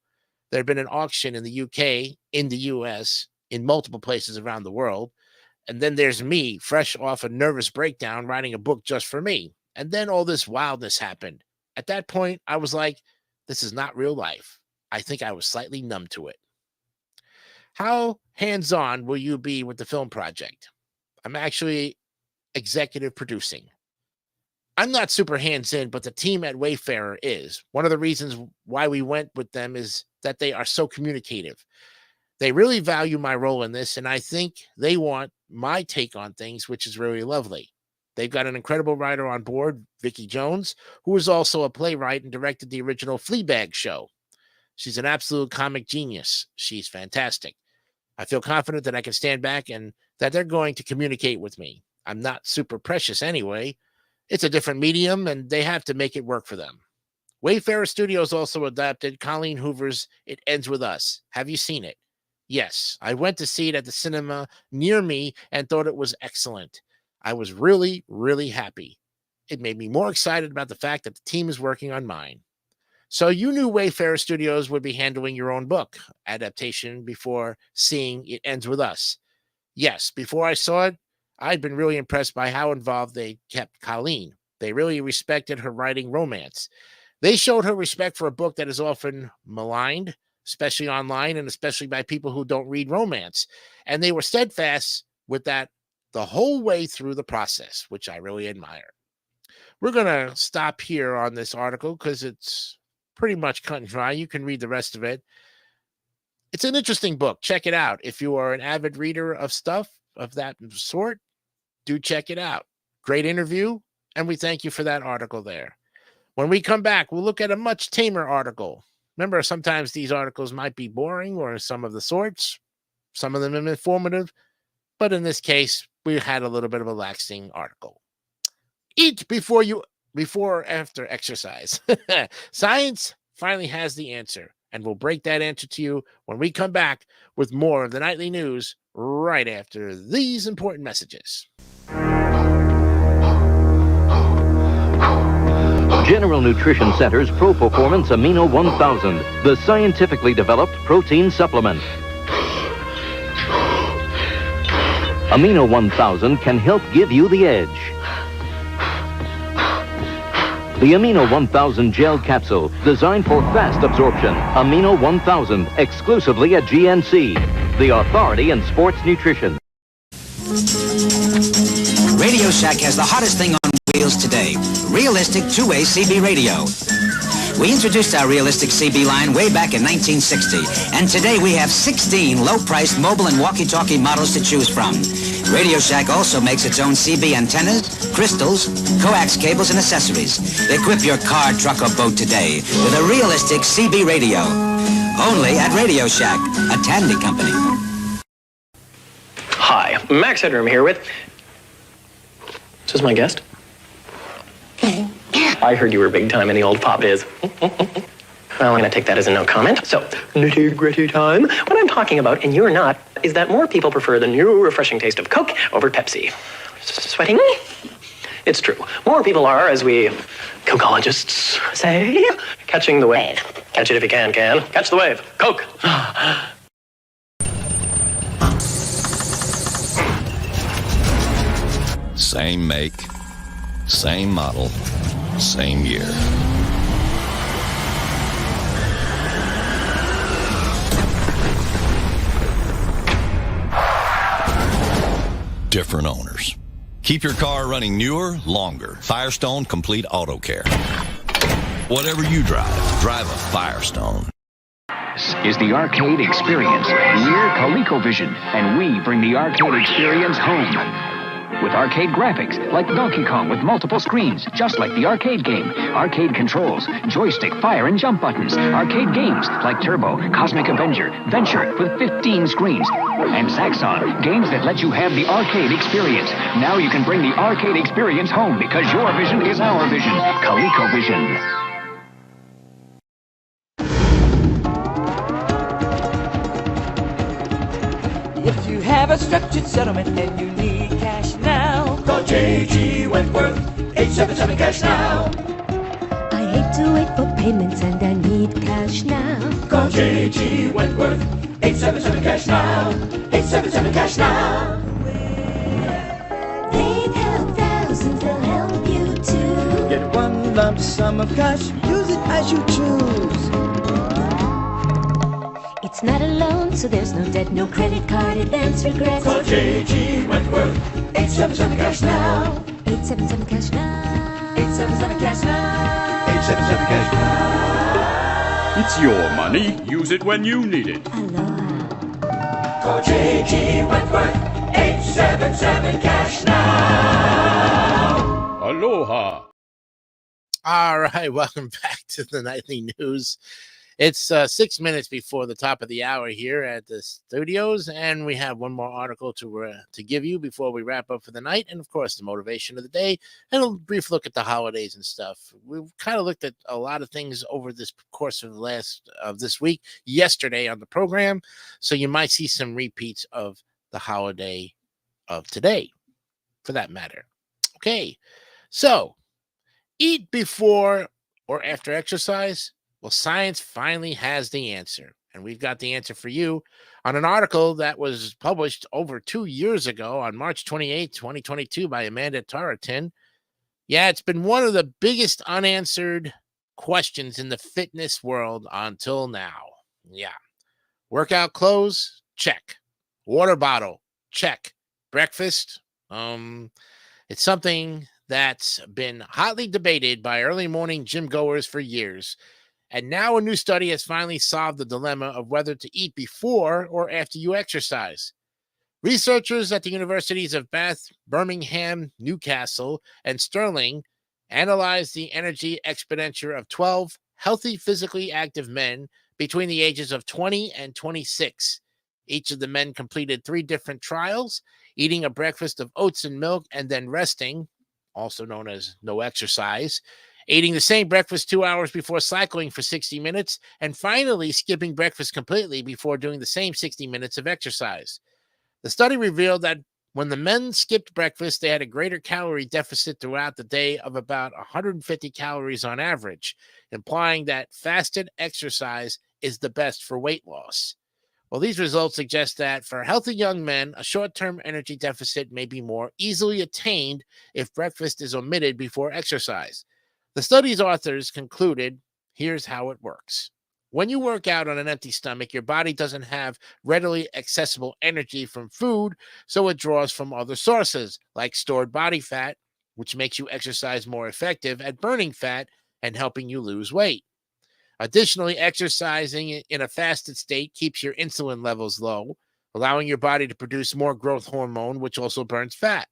There had been an auction in the UK, in the US, in multiple places around the world. And then there's me, fresh off a nervous breakdown, writing a book just for me. And then all this wildness happened. At that point, I was like, this is not real life. I think I was slightly numb to it. How hands-on will you be with the film project? I'm actually executive producing. I'm not super hands-in, but the team at Wayfarer is. One of the reasons why we went with them is that they are so communicative. They really value my role in this, and I think they want my take on things, which is really lovely. They've got an incredible writer on board, Vicki Jones, who is also a playwright and directed the original Fleabag show. She's an absolute comic genius. She's fantastic. I feel confident that I can stand back and that they're going to communicate with me. I'm not super precious anyway. It's a different medium, and they have to make it work for them. Wayfarer Studios also adapted Colleen Hoover's It Ends With Us. Have you seen it? Yes, I went to see it at the cinema near me and thought it was excellent. I was really, really happy. It made me more excited about the fact that the team is working on mine. So you knew Wayfarer Studios would be handling your own book adaptation before seeing It Ends With Us. Yes, before I saw it, I'd been really impressed by how involved they kept Colleen. They really respected her writing romance. They showed her respect for a book that is often maligned, especially online and especially by people who don't read romance. And they were steadfast with that the whole way through the process, which I really admire. We're going to stop here on this article because it's pretty much cut and dry. You can read the rest of it. It's an interesting book. Check it out. If you are an avid reader of stuff of that sort, do check it out. Great interview, and we thank you for that article there. When we come back, we'll look at a much tamer article. Remember, sometimes these articles might be boring or some of the sorts. Some of them are informative, but in this case, we had a little bit of a laxing article. Eat before or after exercise. Science finally has the answer, and we'll break that answer to you when we come back with more of the nightly news right after these important messages. General Nutrition Center's Pro Performance Amino 1000, the scientifically developed protein supplement. Amino 1000 can help give you the edge. The Amino 1000 gel capsule, designed for fast absorption. Amino 1000, exclusively at GNC, the authority in sports nutrition. Radio Shack has the hottest thing on wheels today. Realistic two-way CB radio. We introduced our realistic CB line way back in 1960, and today we have 16 low-priced mobile and walkie-talkie models to choose from. Radio Shack also makes its own CB antennas, crystals, coax cables, and accessories. Equip your car, truck, or boat today with a realistic CB radio. Only at Radio Shack, a Tandy company. Hi, Max Headroom here with... Is this my guest? I heard you were big time in the old pop biz. Well, I'm going to take that as a no comment. So, nitty-gritty time. What I'm talking about, and you're not, is that more people prefer the new, refreshing taste of Coke over Pepsi. Sweating? It's true. More people are, as we Cokeologists say, catching the wave. Catch it if you can. Catch the wave. Coke. Same make, same model, same year. Different owners. Keep your car running newer, longer. Firestone Complete Auto Care. Whatever you drive, drive a Firestone. This is the arcade experience. We're ColecoVision, and we bring the arcade experience home. With arcade graphics, like Donkey Kong with multiple screens, just like the arcade game. Arcade controls, joystick, fire, and jump buttons. Arcade games, like Turbo, Cosmic Avenger, Venture, with 15 screens. And Zaxxon, games that let you have the arcade experience. Now you can bring the arcade experience home, because your vision is our vision. ColecoVision. If you have a structured settlement and you need cash now, call J.G. Wentworth, 877 cash now. I hate to wait for payments and I need cash now. Call J.G. Wentworth, 877 cash now. 877 cash now. They've helped thousands, they'll help you too. Get one lump sum of cash, use it as you choose. It's not a loan, so there's no debt, no credit card, advance regrets. Call J.G. Wentworth, 877 cash now. 877 cash now. 877 cash now. 877 cash now. It's your money. Use it when you need it. Call J.G. Wentworth, 877 cash now. Aloha. All right, welcome back to the nightly news. It's 6 minutes before the top of the hour here at the studios, and we have one more article to give you before we wrap up for the night, and of course the motivation of the day, and a brief look at the holidays and stuff. We've kind of looked at a lot of things over this course of this week, yesterday on the program, so you might see some repeats of the holiday of today. for that matter. Okay, so eat before or after exercise? Well, science finally has the answer, and we've got the answer for you on an article that was published over 2 years ago on March 28, 2022 by Amanda Taratin. Yeah, it's been one of the biggest unanswered questions in the fitness world until now. Yeah. Workout clothes? Check. Water bottle? Check. Breakfast? It's something that's been hotly debated by early morning gym goers for years. And now a new study has finally solved the dilemma of whether to eat before or after you exercise. Researchers at the universities of Bath, Birmingham, Newcastle, and Stirling analyzed the energy expenditure of 12 healthy, physically active men between the ages of 20 and 26. Each of the men completed 3 different trials, eating a breakfast of oats and milk and then resting, also known as no exercise, eating the same breakfast 2 hours before cycling for 60 minutes, and finally skipping breakfast completely before doing the same 60 minutes of exercise. The study revealed that when the men skipped breakfast, they had a greater calorie deficit throughout the day of about 150 calories on average, implying that fasted exercise is the best for weight loss. Well, these results suggest that for healthy young men, a short-term energy deficit may be more easily attained if breakfast is omitted before exercise. The study's authors concluded, here's how it works. When you work out on an empty stomach, your body doesn't have readily accessible energy from food, so it draws from other sources, like stored body fat, which makes you exercise more effective at burning fat and helping you lose weight. Additionally, exercising in a fasted state keeps your insulin levels low, allowing your body to produce more growth hormone, which also burns fat.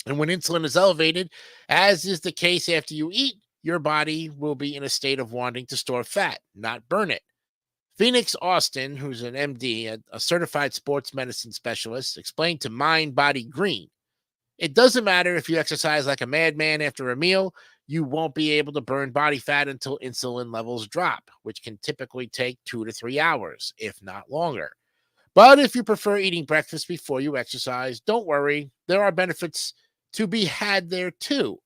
And when insulin is elevated, as is the case after you eat, your body will be in a state of wanting to store fat, not burn it. Phoenix Austin, who's an MD, a certified sports medicine specialist, explained to Mind Body Green, it doesn't matter if you exercise like a madman after a meal, you won't be able to burn body fat until insulin levels drop, which can typically take 2 to 3 hours, if not longer. But if you prefer eating breakfast before you exercise, don't worry, there are benefits to be had there too.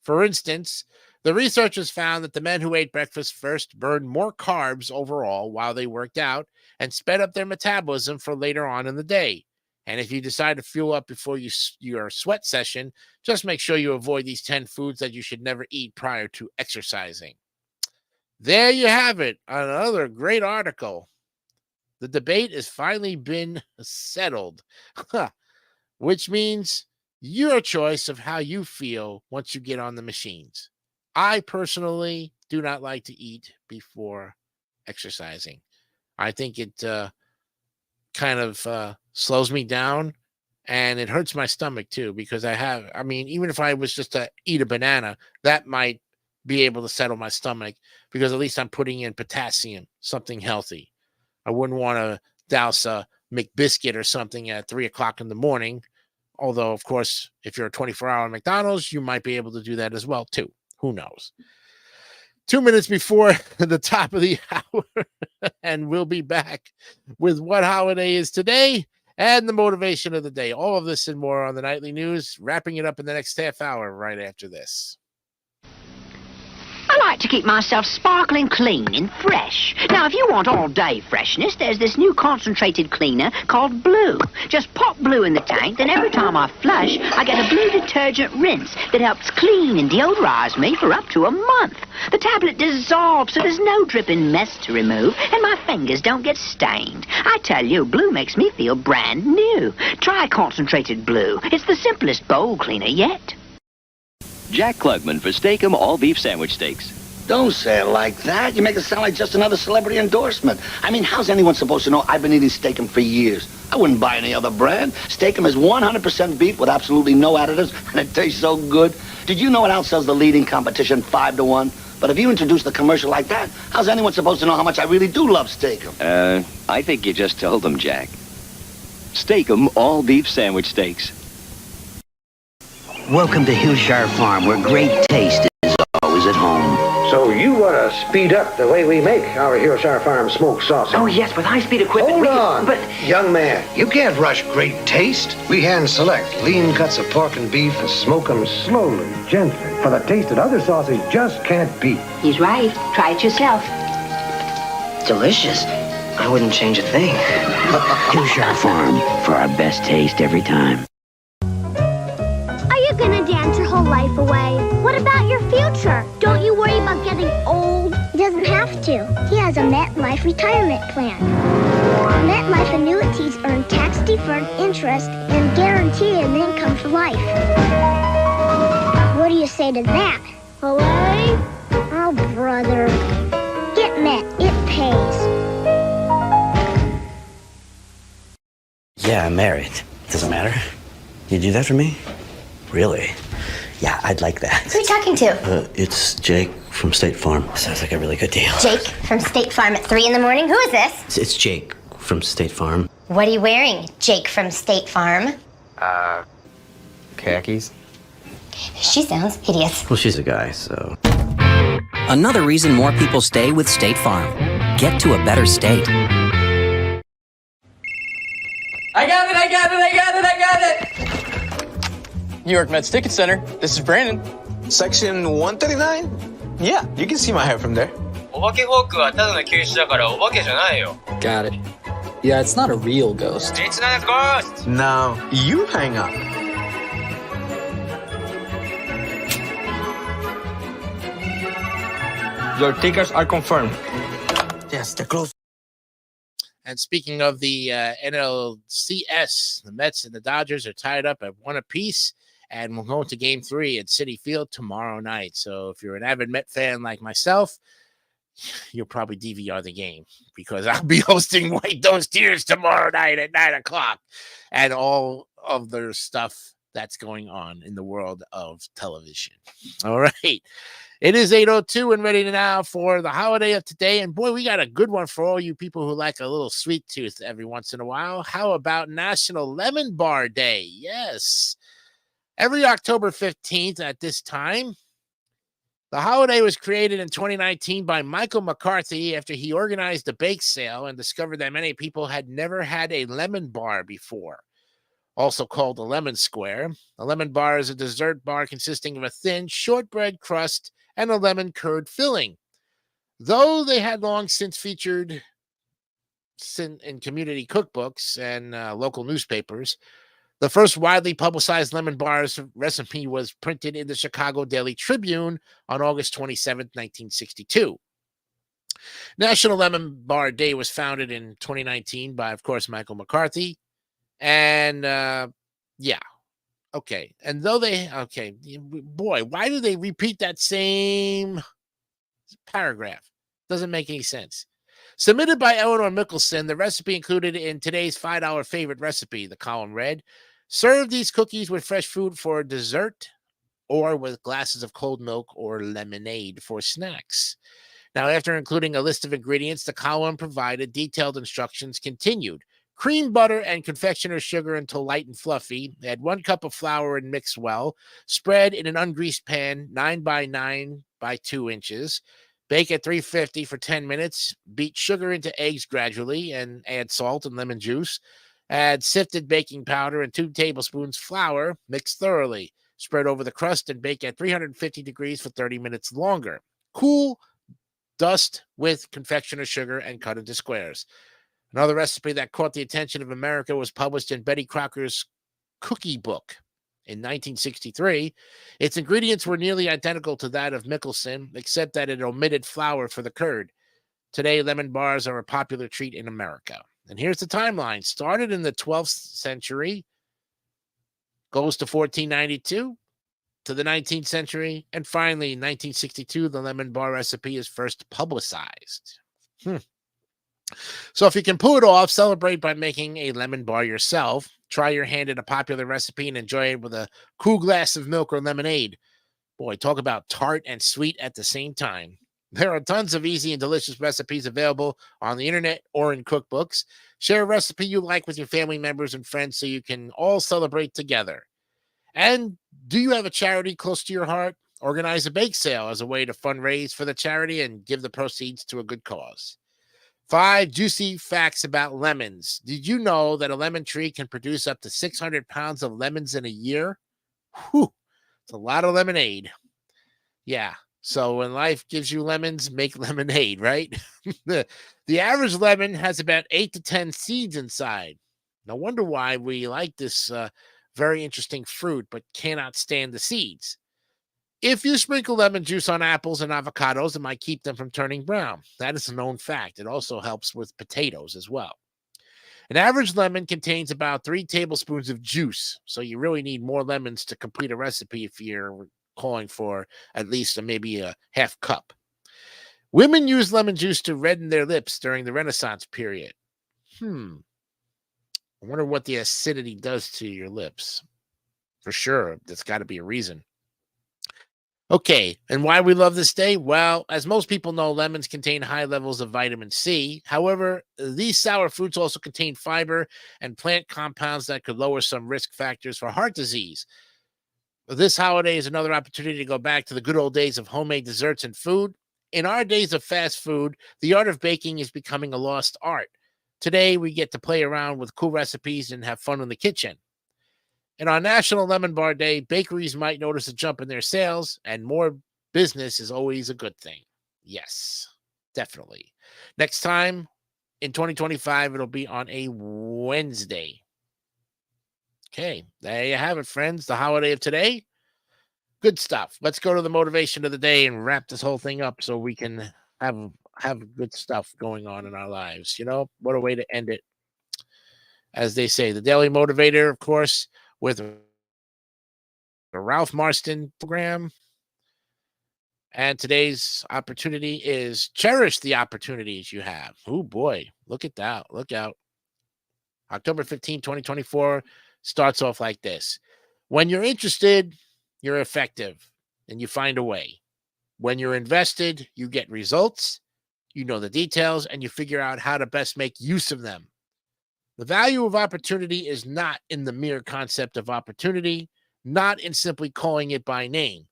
For instance, the researchers found that the men who ate breakfast first burned more carbs overall while they worked out and sped up their metabolism for later on in the day. And if you decide to fuel up before your sweat session, just make sure you avoid these 10 foods that you should never eat prior to exercising. There you have it. Another great article. The debate has finally been settled, which means your choice of how you feel once you get on the machines. I personally do not like to eat before exercising. I think it kind of slows me down, and it hurts my stomach too, because even if I was just to eat a banana, that might be able to settle my stomach, because at least I'm putting in potassium, something healthy. I wouldn't want to douse a McBiscuit or something at 3 o'clock in the morning. Although, of course, if you're a 24-hour McDonald's, you might be able to do that as well too. Who knows? 2 minutes before the top of the hour, and we'll be back with what holiday is today and the motivation of the day. All of this and more on the Nightly News, wrapping it up in the next half hour right after this. I like to keep myself sparkling clean and fresh. Now, if you want all-day freshness, there's this new concentrated cleaner called Blue. Just pop Blue in the tank, then every time I flush, I get a Blue detergent rinse that helps clean and deodorize me for up to a month. The tablet dissolves, so there's no dripping mess to remove, and my fingers don't get stained. I tell you, Blue makes me feel brand new. Try concentrated Blue. It's the simplest bowl cleaner yet. Jack Klugman for Steak-'em all-beef sandwich steaks. Don't say it like that. You make it sound like just another celebrity endorsement. I mean, how's anyone supposed to know I've been eating Steak-'em for years? I wouldn't buy any other brand. Steak-'em is 100% beef with absolutely no additives, and it tastes so good. Did you know it outsells the leading competition 5-1? But if you introduce the commercial like that, how's anyone supposed to know how much I really do love Steak-'em? I think you just told them, Jack. Steak-'em all-beef sandwich steaks. Welcome to Hillshire Farm, where great taste is always at home. So you want to speed up the way we make our Hillshire Farm smoked sausage? Oh, yes, with high-speed equipment. Hold on. But Young man, you can't rush great taste. We hand-select lean cuts of pork and beef and smoke them slowly, gently, for the taste that other sausage just can't beat. He's right. Try it yourself. delicious. I wouldn't change a thing. Hillshire Farm, for our best taste every time. Are you gonna dance your whole life away? What about your future? Don't you worry about getting old? He doesn't have to. He has a MetLife retirement plan. MetLife annuities earn tax-deferred interest and guarantee an income for life. What do you say to that? Away? Oh, brother. Get Met. It pays. Yeah, I'm married. Doesn't matter. You do that for me? Really? Yeah, I'd like that. Who are you talking to? It's Jake from State Farm. Sounds like a really good deal. Jake from State Farm at 3 in the morning. Who is this? It's Jake from State Farm. What are you wearing, Jake from State Farm? Khakis? She sounds hideous. Well, she's a guy, so... Another reason more people stay with State Farm. Get to a better state. I got it! New York Mets Ticket Center. This is Brandon. Section 139? Yeah, you can see my hair from there. お化けフォークはただの球種だからお化けじゃないよ。Got it. Yeah, it's not a real ghost. It's not a ghost! Now, you hang up. Your tickets are confirmed. Yes, they're close. And speaking of the NLCS, the Mets and the Dodgers are tied up at 1 apiece, and we're going to Game 3 at Citi Field tomorrow night. So if you're an avid Met fan like myself, you'll probably DVR the game because I'll be hosting White Those Tears tomorrow night at 9 o'clock and all of the stuff that's going on in the world of television. All right. It is 8:02 and ready now for the holiday of today. And boy, we got a good one for all you people who like a little sweet tooth every once in a while. How about National Lemon Bar Day? Yes. Every October 15th at this time, the holiday was created in 2019 by Michael McCarthy after he organized a bake sale and discovered that many people had never had a lemon bar before. Also called a lemon square. A lemon bar is a dessert bar consisting of a thin shortbread crust and a lemon curd filling. Though they had long since featured in community cookbooks and local newspapers, the first widely publicized lemon bar's recipe was printed in the Chicago Daily Tribune on August 27, 1962. National Lemon Bar Day was founded in 2019 by, of course, Michael McCarthy. And, yeah. Okay. And though boy, why do they repeat that same paragraph? Doesn't make any sense. Submitted by Eleanor Mickelson, the recipe included in today's $5 favorite recipe, the column read, serve these cookies with fresh fruit for dessert or with glasses of cold milk or lemonade for snacks. Now, after including a list of ingredients, the column provided detailed instructions continued. Cream butter and confectioner's sugar until light and fluffy. Add 1 cup of flour and mix well. Spread in an ungreased pan, 9 by 9 by 2 inches. Bake at 350 for 10 minutes. Beat sugar into eggs gradually and add salt and lemon juice. Add sifted baking powder and 2 tablespoons flour. Mix thoroughly. Spread over the crust and bake at 350 degrees for 30 minutes longer. Cool, dust with confectioner's sugar and cut into squares. Another recipe that caught the attention of America was published in Betty Crocker's Cookie Book in 1963. Its ingredients were nearly identical to that of Mickelson, except that it omitted flour for the curd. Today, lemon bars are a popular treat in America. And here's the timeline. Started in the 12th century, goes to 1492, to the 19th century, and finally, in 1962, the lemon bar recipe is first publicized. So if you can pull it off, celebrate by making a lemon bar yourself. Try your hand at a popular recipe and enjoy it with a cool glass of milk or lemonade. Boy, talk about tart and sweet at the same time. There are tons of easy and delicious recipes available on the internet or in cookbooks. Share a recipe you like with your family members and friends so you can all celebrate together. And do you have a charity close to your heart? Organize a bake sale as a way to fundraise for the charity and give the proceeds to a good cause. 5 juicy facts about lemons. Did you know that a lemon tree can produce up to 600 pounds of lemons in a year? Whew, it's a lot of lemonade. Yeah. So when life gives you lemons, make lemonade, right? The average lemon has about 8 to 10 seeds inside. No wonder why we like this very interesting fruit, but cannot stand the seeds. If you sprinkle lemon juice on apples and avocados, it might keep them from turning brown. That is a known fact. It also helps with potatoes as well. An average lemon contains about 3 tablespoons of juice, so you really need more lemons to complete a recipe if you're calling for at least maybe a half cup. Women use lemon juice to redden their lips during the Renaissance period. I wonder what the acidity does to your lips. For sure, there's got to be a reason. Okay, and why we love this day? Well, as most people know, lemons contain high levels of vitamin C. However, these sour fruits also contain fiber and plant compounds that could lower some risk factors for heart disease. This holiday is another opportunity to go back to the good old days of homemade desserts and food. In our days of fast food, the art of baking is becoming a lost art. Today, we get to play around with cool recipes and have fun in the kitchen. And on National Lemon Bar Day, bakeries might notice a jump in their sales, and more business is always a good thing. Yes, definitely. Next time in 2025, it'll be on a Wednesday. Okay, there you have it, friends. The holiday of today. Good stuff. Let's go to the motivation of the day and wrap this whole thing up so we can have good stuff going on in our lives. You know, what a way to end it. As they say, the Daily Motivator, of course, with the Ralph Marston program. And today's opportunity is cherish the opportunities you have. Oh, boy. Look at that. Look out. October 15, 2024 starts off like this. When you're interested, you're effective and you find a way. When you're invested, you get results, you know the details, and you figure out how to best make use of them. The value of opportunity is not in the mere concept of opportunity, not in simply calling it by name.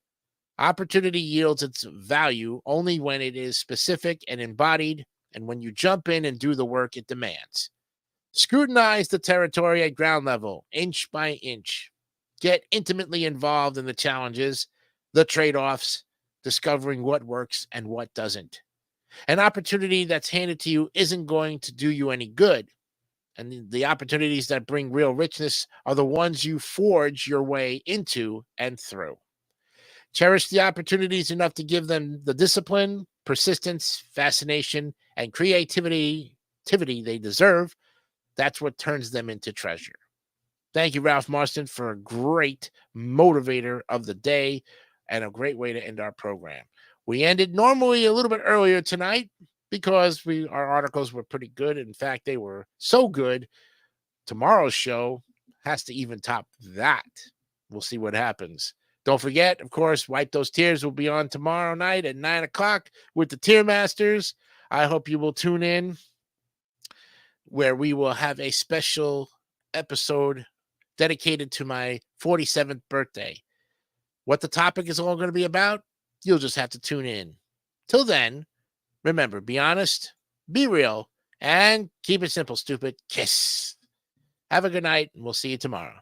Opportunity yields its value only when it is specific and embodied, and when you jump in and do the work it demands. Scrutinize the territory at ground level, inch by inch. Get intimately involved in the challenges, the trade-offs, discovering what works and what doesn't. An opportunity that's handed to you isn't going to do you any good. And the opportunities that bring real richness are the ones you forge your way into and through. Cherish the opportunities enough to give them the discipline, persistence, fascination, and creativity they deserve. That's what turns them into treasure. Thank you, Ralph Marston, for a great motivator of the day and a great way to end our program. We ended normally a little bit earlier tonight because our articles were pretty good. In fact, they were so good. Tomorrow's show has to even top that. We'll see what happens. Don't forget, of course, Wipe Those Tears will be on tomorrow night at 9 o'clock with the Tear Masters. I hope you will tune in, where we will have a special episode dedicated to my 47th birthday. What the topic is all going to be about, you'll just have to tune in. Till then, remember, be honest, be real, and keep it simple, stupid. Kiss. Have a good night, and we'll see you tomorrow.